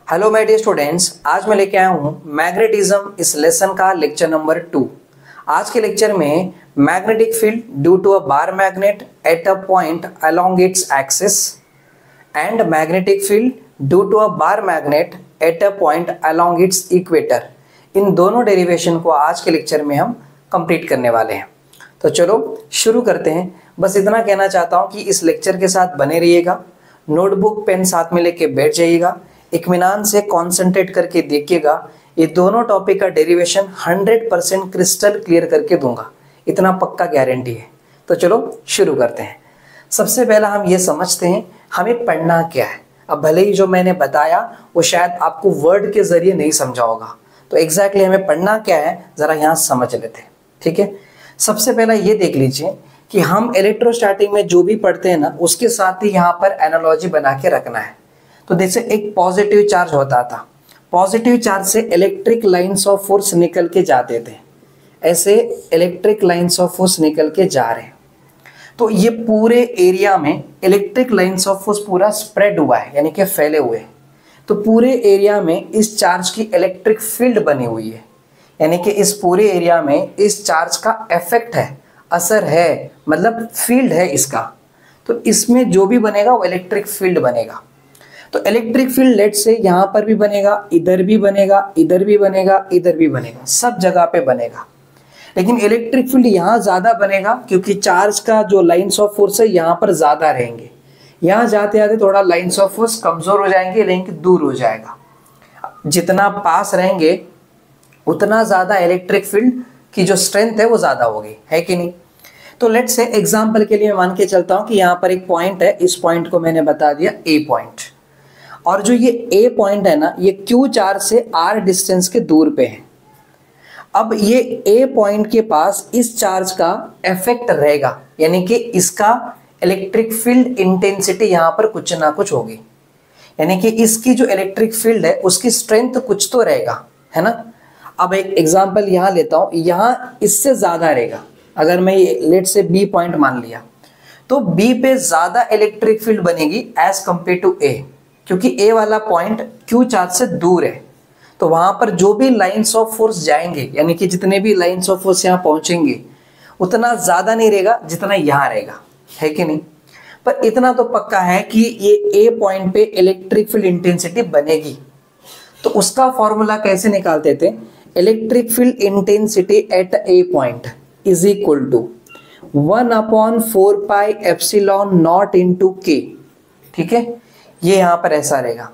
Hello my dear students, आज मैं लेके आया हूँ मैग्नेटिज्म इस लेसन का लेक्चर नंबर 2। आज के लेक्चर में magnetic field due to a bar magnet at a point along its axis and magnetic field due to a bar magnet at a point along its equator, इन दोनों derivation को आज के lecture में हम कंप्लीट करने वाले हैं। तो चलो शुरू करते हैं। बस इतना कहना चाहता हूँ कि इस लेक्चर के साथ बने रहिएगा, नोटबुक पेन साथ में लेके बैठ जाइएगा, इत्मीनान से कंसंट्रेट करके देखिएगा। ये दोनों टॉपिक का डेरिवेशन 100% क्रिस्टल क्लियर करके दूंगा, इतना पक्का गारंटी है। तो चलो शुरू करते हैं। सबसे पहला हम ये समझते हैं हमें पढ़ना क्या है। अब भले ही जो मैंने बताया वो शायद आपको वर्ड के जरिए नहीं समझा होगा, तो एग्जैक्टली हमें पढ़ना क्या है जरा यहाँ समझ लेते हैं। ठीक है, सबसे पहला ये देख लीजिए कि हम इलेक्ट्रोस्टैटिक में जो भी पढ़ते हैं ना, उसके साथ ही यहाँ पर एनालॉजी बना के रखना है। तो जैसे एक पॉजिटिव चार्ज होता था, पॉजिटिव चार्ज से इलेक्ट्रिक लाइंस ऑफ फोर्स निकल के जाते थे, ऐसे इलेक्ट्रिक लाइंस ऑफ फोर्स निकल के जा रहे हैं। तो ये पूरे एरिया में इलेक्ट्रिक लाइंस ऑफ फोर्स पूरा स्प्रेड हुआ है, यानी कि फैले हुए हैं। तो पूरे एरिया में इस चार्ज की इलेक्ट्रिक फील्ड बनी हुई है, यानी कि इस पूरे एरिया में इस चार्ज का इफेक्ट है, असर है, मतलब फील्ड है इसका। तो इसमें जो भी बनेगा वो इलेक्ट्रिक फील्ड बनेगा। तो इलेक्ट्रिक फील्ड लेट से यहाँ पर भी बनेगा, इधर भी बनेगा, इधर भी बनेगा, इधर भी बनेगा, सब जगह पे बनेगा। लेकिन इलेक्ट्रिक फील्ड यहाँ ज़्यादा बनेगा क्योंकि चार्ज का जो लाइंस ऑफ फोर्स है यहाँ पर ज़्यादा रहेंगे। यहाँ जाते जाते थोड़ा लाइंस ऑफ फोर्स कमज़ोर हो जाएंगे, लेकिन दूर हो जाएगा। जितना पास रहेंगे उतना ज़्यादा इलेक्ट्रिक फील्ड की जो स्ट्रेंथ है वो ज़्यादा होगी, है कि नहीं। तो लेट से एग्जाम्पल के लिए मैं मान के चलता हूँ कि यहाँ पर एक पॉइंट है, इस पॉइंट को मैंने बता दिया ए पॉइंट, और जो ये ए पॉइंट है ना, ये क्यू चार्ज से आर डिस्टेंस के दूर पे है। अब ये ए पॉइंट के पास इस चार्ज का इफेक्ट रहेगा, यानी कि इसका इलेक्ट्रिक फील्ड इंटेंसिटी यहाँ पर कुछ ना कुछ होगी, यानी कि इसकी जो इलेक्ट्रिक फील्ड है उसकी स्ट्रेंथ कुछ तो रहेगा, है ना। अब एक एग्जांपल यहाँ लेता हूँ, यहाँ इससे ज़्यादा रहेगा। अगर मैं ये लेट से बी पॉइंट मान लिया, तो बी पे ज़्यादा इलेक्ट्रिक फील्ड बनेगी एज कंपेयर टू ए, क्योंकि ए वाला पॉइंट क्यू चार्ज से दूर है। तो वहां पर जो भी लाइंस ऑफ फोर्स जाएंगे, यानी कि जितने भी लाइंस ऑफ फोर्स यहाँ पहुंचेंगे, उतना ज्यादा नहीं रहेगा जितना यहाँ रहेगा, है कि नहीं। पर इतना तो पक्का है कि ये ए पॉइंट पे इलेक्ट्रिक फील्ड इंटेंसिटी बनेगी। तो उसका फॉर्मूला कैसे निकालते थे, electric field intensity at a point is equal to 1/4 pi epsilon naught into K. ठीक है, ये यहाँ पर ऐसा रहेगा।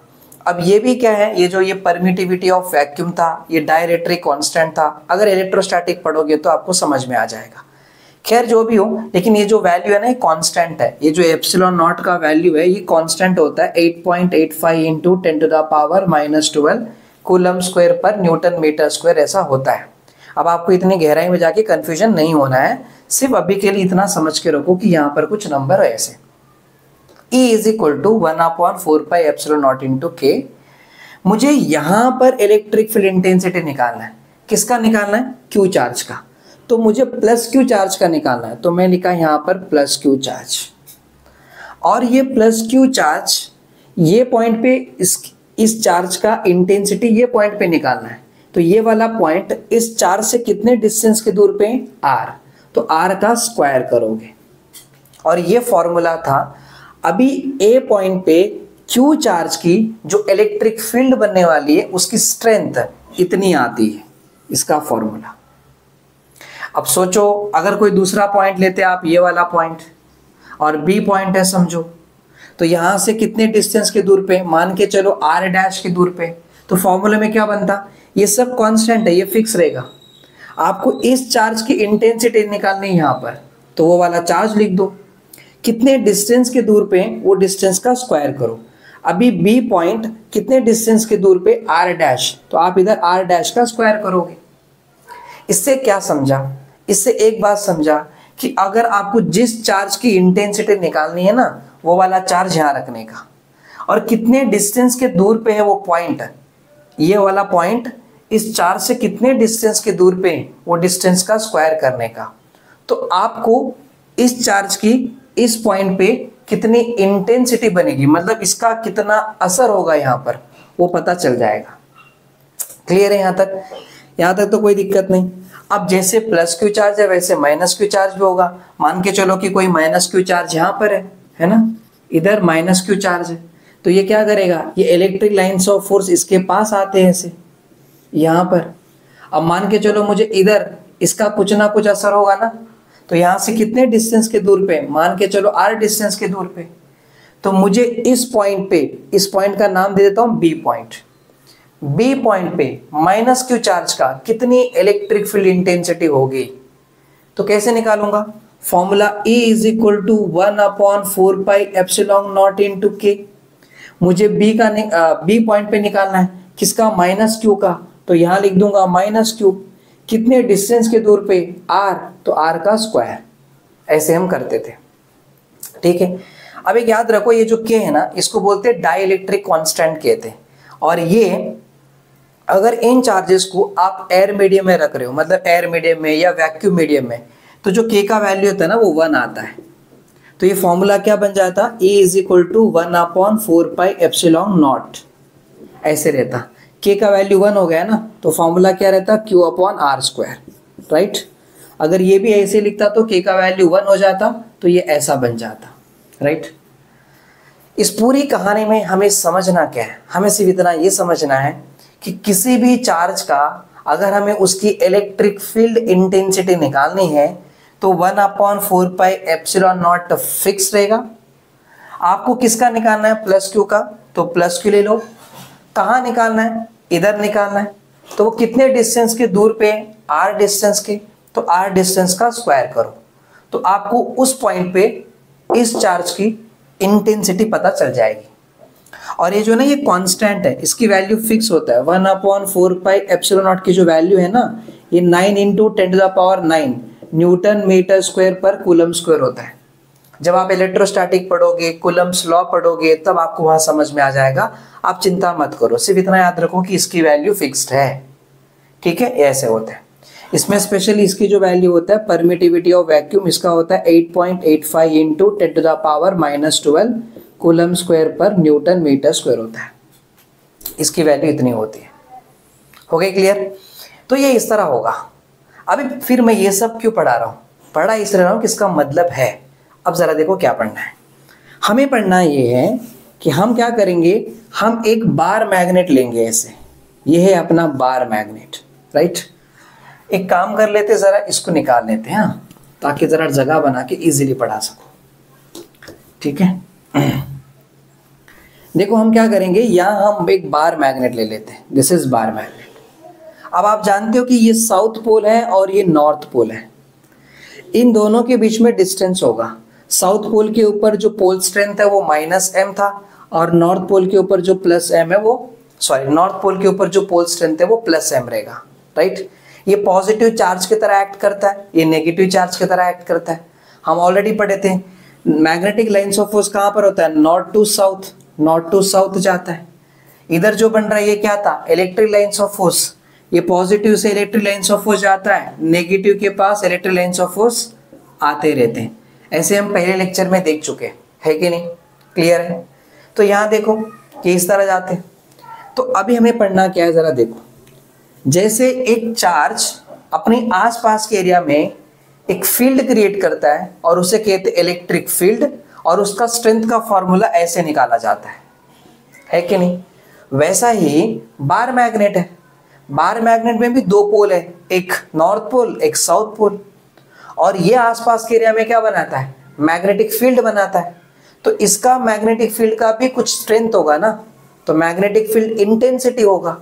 अब ये भी क्या है, ये जो ये परमिटिविटी ऑफ वैक्यूम था, ये डायरेक्ट्रिक कांस्टेंट था। अगर इलेक्ट्रोस्टैटिक पढ़ोगे तो आपको समझ में आ जाएगा। खैर जो भी हो, लेकिन ये जो वैल्यू है ना, ये कांस्टेंट है। ये जो एप्सिलॉन नॉट का वैल्यू है ये कांस्टेंट होता है 8.85 इंटू 10⁻⁻12 कूलम स्क्वायर पर न्यूटन मीटर स्क्वायर, ऐसा होता है। अब आपको इतनी गहराई में जाके कंफ्यूजन नहीं होना है, सिर्फ अभी के लिए इतना समझ के रखो कि यहाँ पर कुछ नंबर है ऐसे। E is equal to 1/4 pi epsilon naught into K. मुझे यहाँ पर इलेक्ट्रिक फील्ड इंटेंसिटी निकालना है। किसका निकालना है, क्यू चार्ज का। तो मुझे प्लस क्यू चार्ज का निकालना है, तो मैं लिखा यहाँ पर प्लस क्यू चार्ज। और ये प्लस क्यू चार्ज ये पॉइंट पे इस चार्ज का इंटेंसिटी ये पॉइंट पे निकालना है। तो ये वाला पॉइंट इस चार्ज से कितने डिस्टेंस के दूर पे, आर। तो आर का स्क्वायर करोगे, और ये फॉर्मूला था। अभी ए पॉइंट पे क्यू चार्ज की जो इलेक्ट्रिक फील्ड बनने वाली है उसकी स्ट्रेंथ इतनी आती है, इसका फॉर्मूला। अब सोचो, अगर कोई दूसरा पॉइंट लेते आप, ये वाला पॉइंट, और बी पॉइंट है समझो, तो यहां से कितने डिस्टेंस के दूर पे, मान के चलो आर डैश के दूर पे। तो फॉर्मूले में क्या बनता, ये सब कांस्टेंट है, ये फिक्स रहेगा। आपको इस चार्ज की इंटेंसिटी निकालनी है यहाँ पर, तो वो वाला चार्ज लिख दो, कितने डिस्टेंस के दूर पे, वो डिस्टेंस का स्क्वायर करो। अभी बी पॉइंट कितने डिस्टेंस के दूर पे, आर डैश, तो आप इधर आर डैश का स्क्वायर करोगे। इससे क्या समझा, इससे एक बात समझा कि अगर आपको जिस चार्ज की इंटेंसिटी निकालनी है ना, वो वाला चार्ज यहाँ रखने का, और कितने डिस्टेंस के दूर पे है वो पॉइंट, ये वाला पॉइंट इस चार्ज से कितने डिस्टेंस के दूर पे, वो डिस्टेंस का स्क्वायर करने का। तो आपको इस चार्ज की इस पॉइंट पे कितनी इंटेंसिटी बनेगी, मतलब इसका कितना असर होगा यहाँ पर, वो पता चल जाएगा। क्लियर है यहाँ तक? यहाँ तक तो कोई दिक्कत नहीं। अब जैसे प्लस क्यू चार्ज है वैसे माइनस क्यू चार्ज भी होगा। मान के चलो कि कोई माइनस क्यू चार्ज यहाँ पर है ना, इधर माइनस क्यू चार्ज है, तो ये क्या करेगा, ये इलेक्ट्रिक लाइन्स ऑफ फोर्स इसके पास आते हैं ऐसे यहाँ पर। अब मान के चलो मुझे इधर इसका कुछ ना कुछ असर होगा ना, तो यहाँ से कितने डिस्टेंस के दूर पे, मान के चलो r डिस्टेंस के दूर पे, तो मुझे इस पॉइंट पे, इस पॉइंट का नाम दे देता हूँ B पॉइंट। B पॉइंट पे माइनस क्यू चार्ज का कितनी इलेक्ट्रिक फील्ड इंटेंसिटी होगी, तो कैसे निकालूंगा, formula E is equal to 1/4 pi epsilon naught into K। मुझे B पॉइंट पे निकालना है, किसका, माइनस क्यू का, तो यहां लिख दूंगा माइनस क्यू, कितने डिस्टेंस के दूर पे, R, तो R का स्क्वायर। ऐसे हम करते थे, ठीक है। अब एक याद रखो, ये जो K है ना, इसको बोलते हैं डाइलेक्ट्रिक कांस्टेंट कहते हैं। और ये अगर इन चार्जेस को आप एयर मीडियम में रख रहे हो, मतलब एयर मीडियम में या वैक्यूम मीडियम में, तो जो K का वैल्यू होता है ना वो 1 आता है। तो ये फॉर्मूला क्या बन जाता, E is equal to 1/4 pi epsilon naught, ऐसे रहता। K का वैल्यू 1 हो गया ना, तो फॉर्मूला क्या रहता, Q/R², राइट। अगर ये भी ऐसे लिखता तो K का वैल्यू 1 हो जाता, तो ये ऐसा बन जाता, राइट। इस पूरी कहानी में हमें समझना क्या है, हमें सिर्फ इतना ये समझना है कि किसी भी चार्ज का अगर हमें उसकी इलेक्ट्रिक फील्ड इंटेंसिटी निकालनी है तो 1/4 पाई एप्सिलॉन नॉट फिक्स रहेगा। आपको किसका निकालना है, प्लस क्यू का, तो प्लस क्यू ले लो। कहाँ निकालना है, इधर निकालना है, तो वो कितने डिस्टेंस के दूर पे, r डिस्टेंस के, तो r डिस्टेंस का स्क्वायर करो, तो आपको उस पॉइंट पे इस चार्ज की इंटेंसिटी पता चल जाएगी। और ये जो ना, ये कांस्टेंट है, इसकी वैल्यू फिक्स होता है। 1/4 पाई एप्सिलॉन नॉट की जो वैल्यू है ना, ये 9 × 10⁹ न्यूटन मीटर स्क्वायर पर कूलम स्क्वायर होता है। जब आप इलेक्ट्रोस्टैटिक पढ़ोगे, कूलम्स लॉ पढ़ोगे, तब आपको वहां समझ में आ जाएगा। आप चिंता मत करो, सिर्फ इतना याद रखो कि इसकी वैल्यू फिक्स्ड है, ठीक है। ऐसे होता है। इसमें स्पेशली इसकी जो वैल्यू होता है परमिटिविटी ऑफ वैक्यूम, इसका होता है 8.85 × 10⁻12 कूलम स्क्वायर पर न्यूटन मीटर स्क्वायर होता है। इसकी वैल्यू इतनी होती है। हो गई क्लियर? तो ये इस तरह होगा। अभी फिर मैं ये सब क्यों पढ़ा रहा हूँ, पढ़ा इस रहा हूँ कि इसका मतलब है। अब जरा देखो क्या पढ़ना है, हमें पढ़ना ये है कि हम क्या करेंगे, हम एक बार मैग्नेट लेंगे ऐसे, ये है अपना बार मैग्नेट, राइट। एक काम कर लेते, जरा इसको निकाल लेते हैं, हाँ, ताकि जरा जगह बना के इजीली पढ़ा सको, ठीक है। देखो हम क्या करेंगे, यहाँ हम एक बार मैग्नेट ले लेते हैं, दिस इज बार मैग्नेट। अब आप जानते हो कि ये साउथ पोल है और ये नॉर्थ पोल है, इन दोनों के बीच में डिस्टेंस होगा। साउथ पोल के ऊपर जो पोल स्ट्रेंथ है वो -m था, और नॉर्थ पोल के ऊपर जो +m है वो, नॉर्थ पोल के ऊपर जो पोल स्ट्रेंथ है वो +m रहेगा, राइट। ये पॉजिटिव चार्ज की तरह एक्ट करता है, ये नेगेटिव चार्ज की तरह एक्ट करता है। हम ऑलरेडी पढ़े थे, मैग्नेटिक लाइन्स ऑफ फोर्स कहाँ पर होता है, north to south, north to south जाता है। इधर जो बन रहा है ये क्या था, इलेक्ट्रिक लाइन्स ऑफ फोर्स। ये पॉजिटिव से इलेक्ट्रिक लाइन्स ऑफ फोर्स जाता है, नेगेटिव के पास इलेक्ट्रिक लाइन्स ऑफ फोर्स आते रहते हैं। ऐसे हम पहले लेक्चर में देख चुके हैं कि नहीं, क्लियर है। तो यहाँ देखो कि इस तरह जाते हैं। तो अभी हमें पढ़ना क्या है, जरा देखो। जैसे एक चार्ज अपने आसपास के एरिया में एक फील्ड क्रिएट करता है और उसे कहते हैं इलेक्ट्रिक फील्ड, और उसका स्ट्रेंथ का फॉर्मूला ऐसे निकाला जाता है कि नहीं। वैसा ही बार मैग्नेट है, बार मैग्नेट में भी दो पोल है, एक नॉर्थ पोल एक साउथ पोल, और ये आसपास के एरिया में क्या बनाता है, मैग्नेटिक फील्ड बनाता है। तो इसका मैग्नेटिक फील्ड का भी कुछ स्ट्रेंथ होगा ना, तो मैग्नेटिक फील्ड इंटेंसिटी होगा।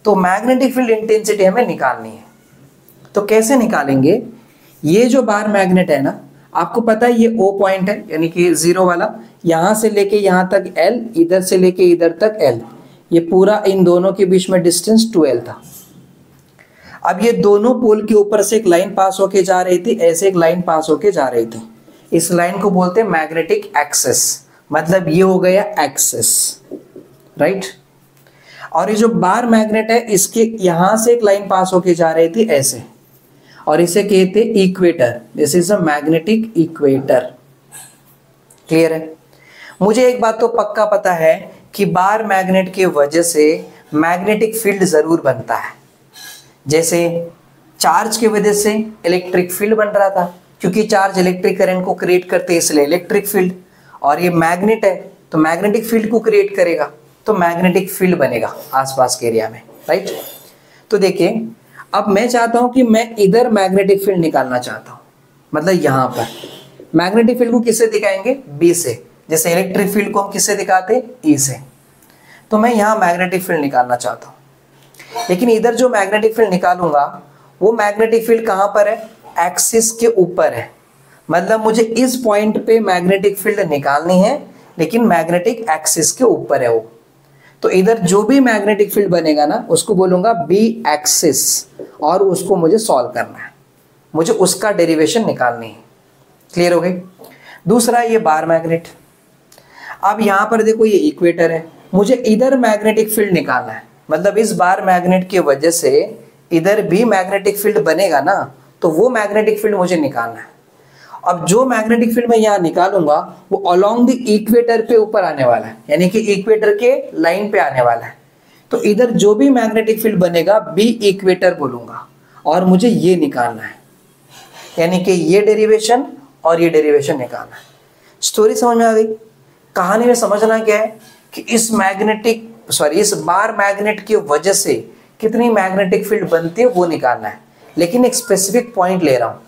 तो मैग्नेटिक फील्ड इंटेंसिटी हमें निकालनी है। तो कैसे निकालेंगे, ये जो बार मैग्नेट है ना, आपको पता है ये O पॉइंट है, यानी कि 0 वाला, यहां से लेके यहां तक L, इधर से लेके इधर तक L, ये पूरा इन दोनों के बीच में डिस्टेंस 2L था। अब ये दोनों पोल के ऊपर से एक लाइन पास होके जा रही थी, ऐसे एक लाइन पास होके जा रही थी। इस लाइन को बोलते हैं मैग्नेटिक एक्सिस, मतलब ये हो गया एक्सिस, राइट। और ये जो बार मैग्नेट है, इसके यहां से एक लाइन पास होके जा रही थी ऐसे, और इसे कहते हैं equator. This is a magnetic equator, clear है। मुझे एक बात तो पक्का पता है कि बार मैग्नेट की वजह से मैग्नेटिक फील्ड जरूर बनता है। जैसे चार्ज की वजह से इलेक्ट्रिक फील्ड बन रहा था, क्योंकि चार्ज इलेक्ट्रिक करंट को क्रिएट करते हैं इसलिए इलेक्ट्रिक फील्ड, और ये मैग्नेट है तो मैग्नेटिक फील्ड को क्रिएट करेगा तो मैग्नेटिक फील्ड बनेगा आसपास के एरिया में, राइट। तो देखिए अब मैं चाहता हूं कि मैं इधर मैग्नेटिक फील्ड निकालना चाहता हूं, मतलब यहां पर मैग्नेटिक फील्ड को किससे दिखाएंगे, बी से, जैसे इलेक्ट्रिक फील्ड को हम किससे दिखाते, ई से। तो मैं यहां मैग्नेटिक फील्ड निकालना चाहता हूं, लेकिन इधर जो मैग्नेटिक फील्ड निकालूंगा वो मैग्नेटिक फील्ड कहां पर है, एक्सिस के ऊपर है। मतलब मुझे इस पॉइंट पे मैग्नेटिक फील्ड निकालनी है, लेकिन मैग्नेटिक एक्सिस के ऊपर है वो। तो इधर जो भी मैग्नेटिक फील्ड बनेगा ना उसको बोलूंगा बी एक्सिस, और उसको मुझे सॉल्व करना है, मुझे उसका डेरिवेशन निकालनी है। क्लियर हो गई। दूसरा ये बार मैग्नेट, अब यहां पर देखो ये इक्वेटर है, मुझे इधर मैग्नेटिक फील्ड निकालना है, मतलब इस बार मैग्नेट की वजह से इधर भी मैग्नेटिक फील्ड बनेगा ना, तो वो मैग्नेटिक फील्ड मुझे निकालना है। अब जो मैग्नेटिक फील्ड मैं यहाँ निकालूंगा वो अलोंग द इक्वेटर पे ऊपर आने वाला है, यानी कि इक्वेटर के लाइन पे आने वाला है। तो इधर जो भी मैग्नेटिक फील्ड बनेगा बी इक्वेटर बोलूंगा, और मुझे ये निकालना है, यानी कि ये डेरिवेशन और ये डेरिवेशन निकालना है। स्टोरी समझ में आ गई। कहानी में समझना क्या है कि इस बार मैग्नेट की वजह से कितनी मैग्नेटिक फील्ड बनती है वो निकालना है, लेकिन एक स्पेसिफिक पॉइंट ले रहा हूं,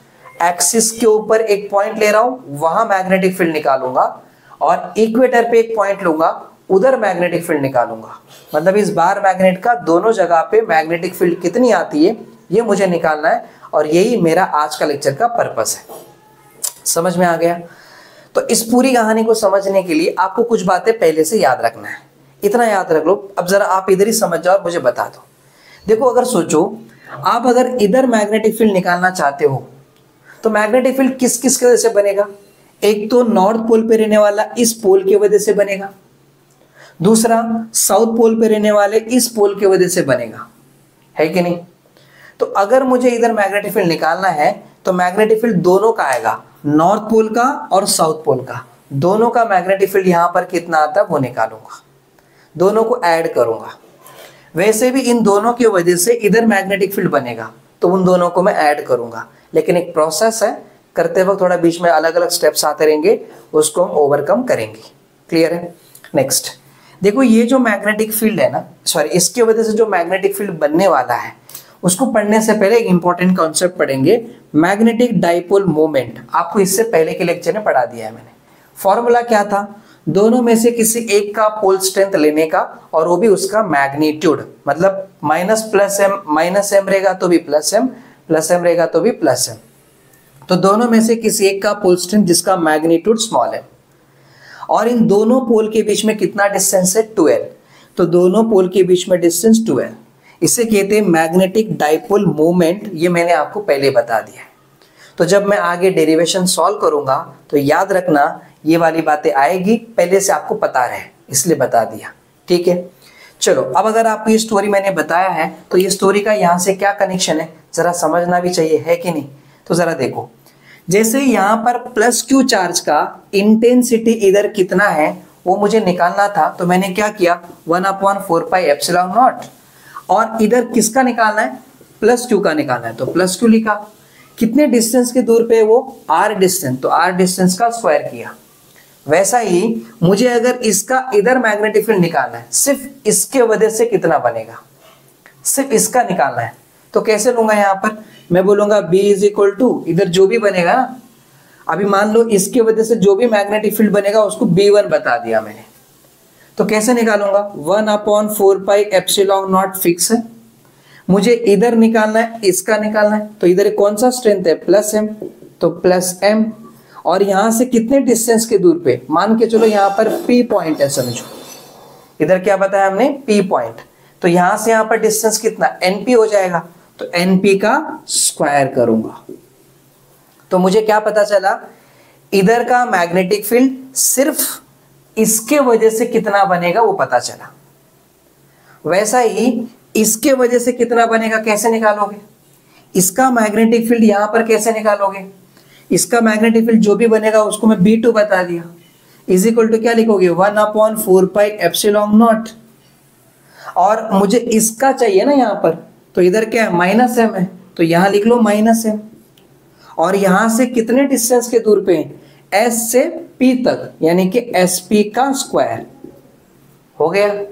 एक्सिस के ऊपर एक पॉइंट ले रहा हूं, वहां मैग्नेटिक फील्ड निकालूंगा, और इक्वेटर पे एक पॉइंट लूंगा, उधर मैग्नेटिक फील्ड निकालूंगा। मतलब इस बार मैग्नेट का दोनों जगह पे मैग्नेटिक फील्ड कितनी आती है ये मुझे निकालना है, और यही मेरा आज का लेक्चर का पर्पस है। समझ में आ गया। तो इस पूरी कहानी को समझने के लिए आपको कुछ बातें पहले से याद रखना है, इतना याद रख लो। अब जरा आप इधर ही समझ जाओ और मुझे बता दो। देखो अगर सोचो आप अगर इधर मैग्नेटिक फील्ड निकालना चाहते हो तो मैग्नेटिक फील्ड किस किस की वजह से बनेगा, एक तो नॉर्थ पोल पे रहने वाला इस पोल की वजह से बनेगा, दूसरा साउथ पोल पे रहने वाले इस पोल की वजह से बनेगा, है कि नहीं। तो अगर मुझे इधर मैग्नेटिक फील्ड निकालना है तो मैग्नेटिक फील्ड दोनों का आएगा, नॉर्थ पोल का और साउथ पोल का, दोनों का मैग्नेटिक फील्ड यहां पर कितना आता है वो निकालूंगा, दोनों को ऐड करूंगा। वैसे भी इन दोनों की वजह से इधर मैग्नेटिक फील्ड बनेगा, तो उन दोनों को मैं ऐड करूंगा, लेकिन एक प्रोसेस है, करते वक्त थोड़ा बीच में अलग अलग स्टेप्स आते रहेंगे, उसको हम ओवरकम करेंगे। क्लियर है। नेक्स्ट देखो ये जो मैग्नेटिक फील्ड है ना, सॉरी इसकी वजह से जो मैग्नेटिक फील्ड बनने वाला है उसको पढ़ने से पहले एक इंपॉर्टेंट कॉन्सेप्ट पढ़ेंगे, मैग्नेटिक डाइपोल मोमेंट। आपको इससे पहले के लेक्चर में पढ़ा दिया है मैंने। फॉर्मूला क्या था, दोनों में से किसी एक का पोल स्ट्रेंथ लेने का, और वो भी उसका मैग्नीट्यूड, मतलब माइनस एम रहेगा तो भी प्लस एम रहेगा तो भी प्लस एम। तो दोनों में से किसी एक का पोल स्ट्रेंथ जिसका मैग्नीट्यूड स्मॉल है, और इन दोनों पोल के बीच में कितना डिस्टेंस है 12, तो दोनों पोल के बीच में डिस्टेंस 12, इसे कहते हैं मैग्नेटिक डाइपोल मोमेंट। ये मैंने आपको पहले बता दिया है। तो जब मैं आगे डेरिवेशन सॉल्व करूंगा तो याद रखना ये वाली बातें आएगी, पहले से आपको पता रहे इसलिए बता दिया, ठीक है। चलो अब अगर आपको ये स्टोरी मैंने बताया है तो ये स्टोरी का यहाँ से क्या कनेक्शन है जरा समझना भी चाहिए, है कि नहीं। तो जरा देखो, जैसे यहाँ पर प्लस क्यू चार्ज का इंटेंसिटी इधर कितना है वो मुझे निकालना था, तो मैंने क्या किया 1/4πε0, और इधर किसका निकालना है, प्लस क्यू का निकालना है, तो प्लस क्यू लिखा। कितने डिस्टेंस के दूर पे वो आर डिस्टेंस, तो आर डिस्टेंस का स्क्वायर किया। वैसा ही मुझे अगर इसका इधर मैग्नेटिक फील्ड निकालना है, सिर्फ इसके वजह से कितना बनेगा, सिर्फ इसका निकालना है, तो कैसे लूंगा, यहाँ पर मैं बोलूंगा B = इधर जो भी बनेगा ना, अभी मान लो इसके वजह से जो भी मैग्नेटिक फील्ड बनेगा उसको B1 बता दिया मैंने, तो कैसे निकालूंगा 1/4πε0 फिक्स है। मुझे इधर निकालना है, इसका निकालना है, तो इधर कौन सा स्ट्रेंथ है प्लस एम, तो प्लस एम, और यहां से कितने डिस्टेंस के दूर पे, मान के चलो यहाँ पर P पॉइंट है, समझो इधर क्या बताया हमने P पॉइंट, तो यहां से यहाँ पर डिस्टेंस कितना NP हो जाएगा, तो NP का स्क्वायर करूंगा। तो मुझे क्या पता चला, इधर का मैग्नेटिक फील्ड सिर्फ इसके वजह से कितना बनेगा वो पता चला। वैसा ही इसके वजह से कितना बनेगा कैसे निकालोगे, इसका मैग्नेटिक फील्ड यहां पर कैसे निकालोगे, इसका मैग्नेटिक फील्ड जो भी बनेगा उसको मैं B2 बता दिया, इज इक्वल टू क्या लिखोगे 1/4πε0। और मुझे इसका चाहिए ना यहाँ पर, तो इधर क्या है -m है, तो यहाँ लिख लो -m। और यहाँ से कितने डिस्टेंस के दूर पे S से P तक, यानी कि SP का स्क्वायर हो गया।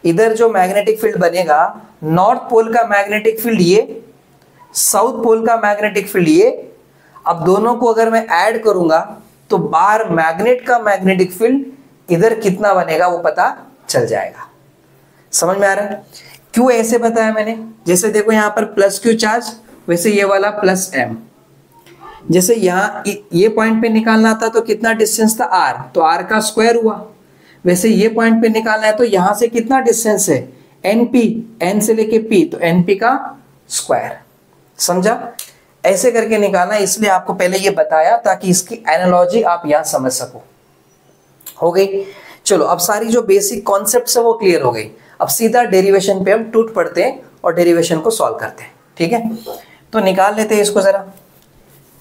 इधर जो मैग्नेटिक फील्ड बनेगा, नॉर्थ पोल का मैग्नेटिक फील्ड ये, साउथ पोल का मैग्नेटिक फील्ड ये। अब दोनों को अगर मैं ऐड करूंगा तो बार मैग्नेट का मैग्नेटिक फील्ड इधर कितना बनेगा वो पता चल जाएगा। समझ में आ रहा है? क्यों ऐसे बताया मैंने? जैसे देखो यहाँ पर +Q चार्ज, वैसे ये वाला +M। जैसे यहाँ ये पॉइंट पे निकालना था तो कितना डिस्टेंस था R, तो R का स्क्वायर हुआ। वैसे ये पॉइंट पे निकालना है तो यहाँ से कितना डिस्टेंस है NP, N से लेके P, तो NP का स्क्वायर। समझा? ऐसे करके निकालना, इसलिए आपको पहले ये बताया ताकि इसकी एनालॉजी आप यहाँ समझ सको। हो गई? चलो अब सारी जो बेसिक कॉन्सेप्ट्स है वो क्लियर हो गई। अब सीधा डेरिवेशन पे हम टूट पड़ते हैं और डेरिवेशन को सॉल्व करते हैं। ठीक है, तो निकाल लेते हैं इसको।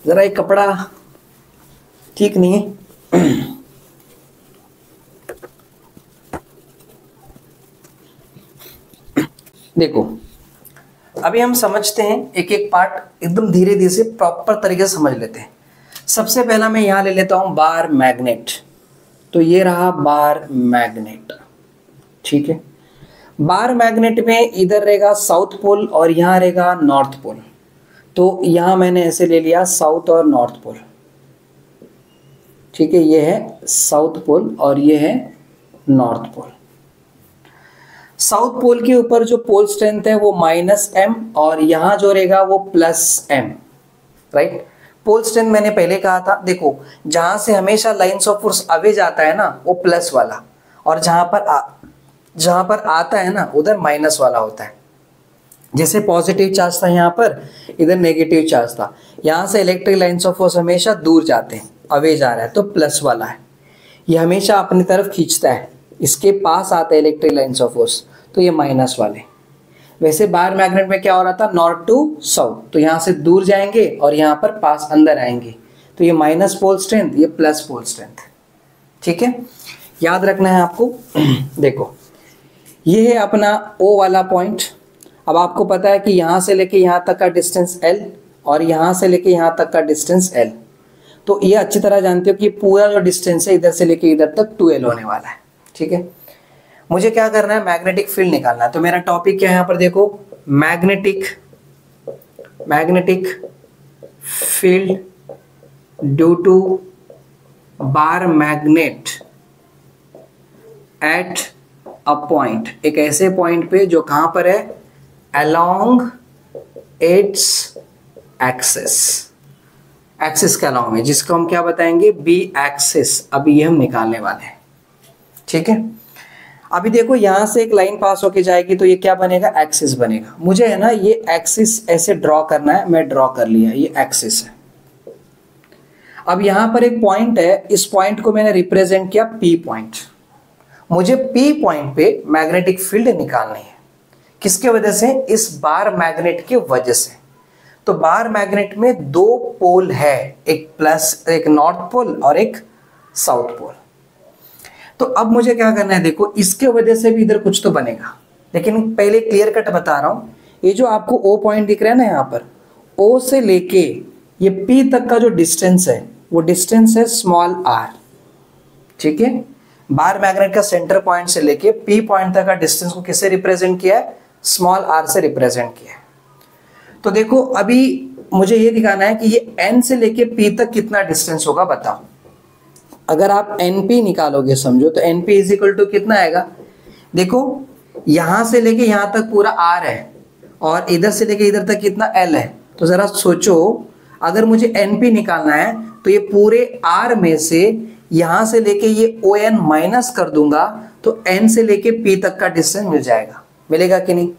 जरा एक कपड़ा ठीक नहीं है। देखो अभी हम समझते हैं एक एक पार्ट, एकदम धीरे धीरे से प्रॉपर तरीके से समझ लेते हैं। सबसे पहला मैं यहां ले लेता हूं बार मैग्नेट। तो ये रहा बार मैग्नेट। ठीक है, बार मैग्नेट में इधर रहेगा साउथ पोल और यहाँ रहेगा नॉर्थ पोल। तो यहाँ मैंने ऐसे ले लिया साउथ और नॉर्थ पोल। ठीक है, ये है साउथ पोल और ये है नॉर्थ पोल। साउथ पोल के ऊपर जो पोल स्ट्रेंथ है वो -m और यहाँ जो रहेगा वो +m। राइट, पोल स्ट्रेंथ मैंने पहले कहा था। देखो जहां से हमेशा लाइन्स ऑफ फोर्स अवे जाता है ना वो प्लस वाला, और जहां पर आता है ना उधर माइनस वाला होता है। जैसे पॉजिटिव चार्ज था यहाँ पर, इधर नेगेटिव चार्ज था। यहाँ से इलेक्ट्रिक लाइन्स ऑफ फोर्स हमेशा दूर जाते हैं, अवे जा रहा है तो प्लस वाला है, ये हमेशा अपनी तरफ खींचता है। इसके पास आता है इलेक्ट्रिक लाइन्स ऑफ फोर्स, तो ये माइनस वाले। वैसे बार मैग्नेट में क्या हो रहा था, नॉर्थ टू साउथ, तो यहाँ से दूर जाएंगे और यहाँ पर पास अंदर आएंगे, तो ये माइनस पोल स्ट्रेंथ, ये प्लस पोल स्ट्रेंथ। ठीक है, याद रखना है आपको। देखो ये है अपना O वाला पॉइंट। अब आपको पता है कि यहाँ से लेके यहाँ तक का डिस्टेंस L और यहाँ से लेके यहाँ तक का डिस्टेंस L। तो ये अच्छी तरह जानते हो कि पूरा जो डिस्टेंस है इधर से लेके इधर तक 2L होने वाला है। ठीक है, मुझे क्या करना है, मैग्नेटिक फील्ड निकालना है। तो मेरा टॉपिक क्या है यहाँ पर, देखो magnetic field due to bar magnet at a point, एक ऐसे पॉइंट पे जो कहां पर है, अलोंग इट्स एक्सिस, एक्सिस के अलोंग में, जिसको हम क्या बताएंगे, बी एक्सिस। अभी ये हम निकालने वाले हैं। ठीक है, अभी देखो यहां से एक लाइन पास होके जाएगी तो ये क्या बनेगा, एक्सिस बनेगा। मुझे है ना ये एक्सिस ऐसे ड्रॉ करना है, मैं ड्रॉ कर लिया, ये एक्सिस है। अब यहां पर एक पॉइंट है, इस पॉइंट को मैंने रिप्रेजेंट किया P पॉइंट। मुझे P पॉइंट पे मैग्नेटिक फील्ड निकालनी है। किसके वजह से, इस बार मैग्नेट की वजह से। तो बार मैग्नेट में दो पोल है, एक प्लस, एक नॉर्थ पोल और एक साउथ पोल। तो अब मुझे क्या करना है, देखो इसके वजह से भी इधर कुछ तो बनेगा, लेकिन पहले क्लियर कट बता रहा हूं। ये जो आपको O पॉइंट दिख रहा है ना, यहाँ पर O से लेके ये P तक का जो डिस्टेंस है वो डिस्टेंस है स्मॉल r। ठीक है, बार मैग्नेट का सेंटर पॉइंट से लेके P पॉइंट तक का डिस्टेंस को किससे रिप्रेजेंट किया है, स्मॉल r से रिप्रेजेंट किया है। तो देखो अभी मुझे ये दिखाना है कि ये N से लेके P तक कितना डिस्टेंस होगा, बताओ। अगर आप NP निकालोगे समझो, तो NP इज इक्वल टू कितना आएगा, देखो यहां से लेके यहां तक पूरा R है और इधर से लेके इधर तक कितना L है। तो जरा सोचो, अगर मुझे NP निकालना है तो ये पूरे R में से यहां से लेके ये ON माइनस कर दूंगा तो N से लेके P तक का डिस्टेंस मिल जाएगा, मिलेगा कि नहीं।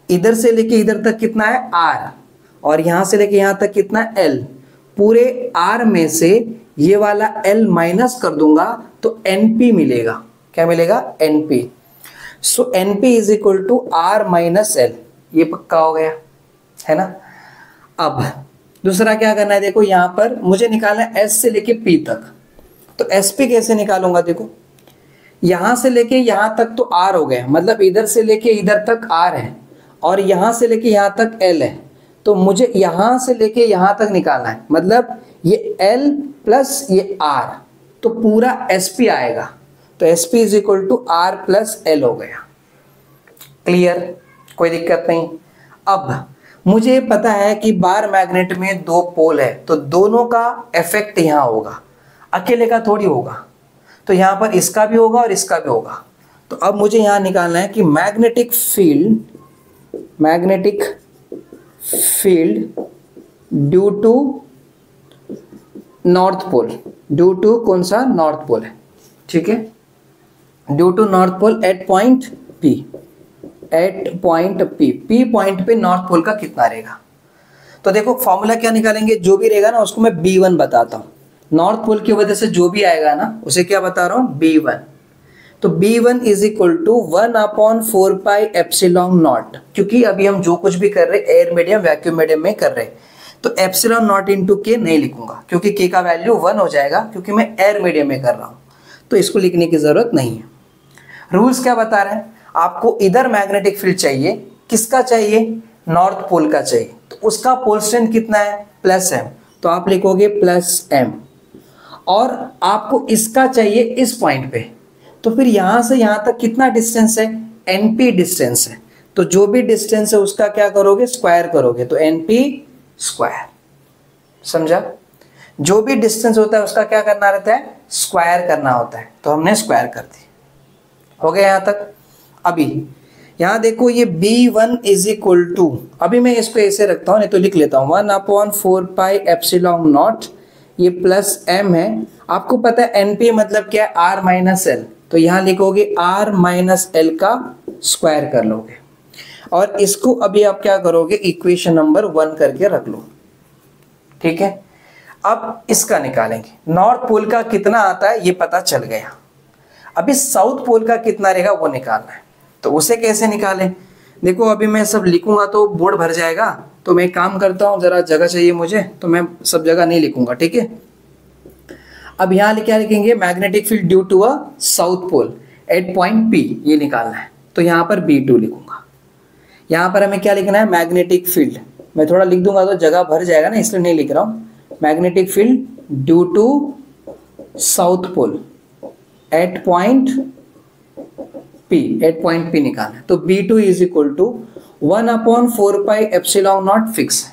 इधर से लेके इधर तक कितना है R और यहां से लेके यहां तक कितना है L। पूरे R में से ये वाला L माइनस कर दूंगा तो NP मिलेगा। क्या मिलेगा, NP। So NP is equal to R minus L, ये पक्का हो गया है ना। अब दूसरा क्या करना है, देखो यहां पर मुझे निकालना है S से लेके P तक। तो तो एसपी कैसे निकालूंगा, देखो यहां से लेके यहां तक तो आर हो गया, मतलब इधर से लेके इधर तक आर है और यहां से लेके यहां तक एल है, तो मुझे यहां से लेके यहां तक निकालना है, मतलब ये एल प्लस ये आर, तो पूरा एसपी आएगा। तो SP is equal to R plus L हो गया। क्लियर, कोई दिक्कत नहीं। अब मुझे पता है कि बार मैग्नेट में दो पोल है, तो दोनों का इफेक्ट यहां होगा, अकेले का थोड़ी होगा, तो यहां पर इसका भी होगा और इसका भी होगा। तो अब मुझे यहां निकालना है कि magnetic field due to north pole, due to कौन सा, नॉर्थ पोल है, ठीक है, due to north pole at point P, P point पे नॉर्थ पोल का कितना रहेगा। तो देखो फॉर्मूला क्या निकालेंगे, जो भी रहेगा ना उसको मैं B1 बताता हूं, नॉर्थ पोल की वजह से जो भी आएगा ना उसे क्या बता रहा हूं, B1। तो B1 is equal to 1/4 pi epsilon naught, क्योंकि अभी हम जो कुछ भी कर रहे हैं एयर मीडियम वैक्यूम मीडियम में कर रहे हैं, तो एप्सिलॉन नॉट इंटू के नहीं लिखूंगा क्योंकि के का वैल्यू 1 हो जाएगा, क्योंकि मैं एयर मीडियम में कर रहा हूं, तो इसको लिखने की जरूरत नहीं है। रूल्स क्या बता रहे हैं, आपको इधर मैग्नेटिक फील्ड चाहिए, किसका चाहिए, नॉर्थ पोल का चाहिए, तो उसका पोल स्ट्रेंथ कितना है, प्लस एम, तो आप लिखोगे प्लस एम, और आपको इसका चाहिए इस पॉइंट पे, तो फिर यहां से यहां तक कितना डिस्टेंस है, एनपी डिस्टेंस है, तो जो भी डिस्टेंस है उसका क्या करोगे, स्क्वायर करोगे, तो एनपी स्क्वायर, समझा, जो भी डिस्टेंस होता है उसका क्या करना रहता है, स्क्वायर करना होता है, तो हमने स्क्वायर कर दी, हो गया यहां तक। अभी यहां देखो ये B1 इज इक्वल टू, अभी मैं इसको ऐसे रखता हूं, नहीं तो लिख लेता हूं 1/4 पाई एप्सिलॉन नॉट, ये प्लस एम है, आपको पता है एनपी मतलब क्या है, आर माइनस एल, तो यहां लिखोगे आर माइनस एल का स्क्वायर कर लोगे, और इसको अभी आप क्या करोगे, इक्वेशन नंबर 1 करके रख लो, ठीक है। अब इसका निकालेंगे, नॉर्थ पोल का कितना आता है ये पता चल गया, अभी साउथ पोल का कितना रहेगा वो निकालना है, तो उसे कैसे निकालें, देखो अभी मैं सब लिखूंगा तो बोर्ड भर जाएगा, तो मैं काम करता हूं, जरा जगह चाहिए मुझे, तो मैं सब जगह नहीं लिखूंगा, ठीक है। अब यहाँ क्या लिखेंगे, magnetic field due to a south pole at point P, ये निकालना है, तो यहाँ पर B2 लिखूंगा। यहाँ पर हमें क्या लिखना है, मैग्नेटिक फील्ड, मैं थोड़ा लिख दूंगा तो जगह भर जाएगा ना, इसलिए नहीं लिख रहा हूँ, magnetic field due to south pole at point पी निकालना है, तो B2 is equal to 1/4 pi epsilon naught fix है।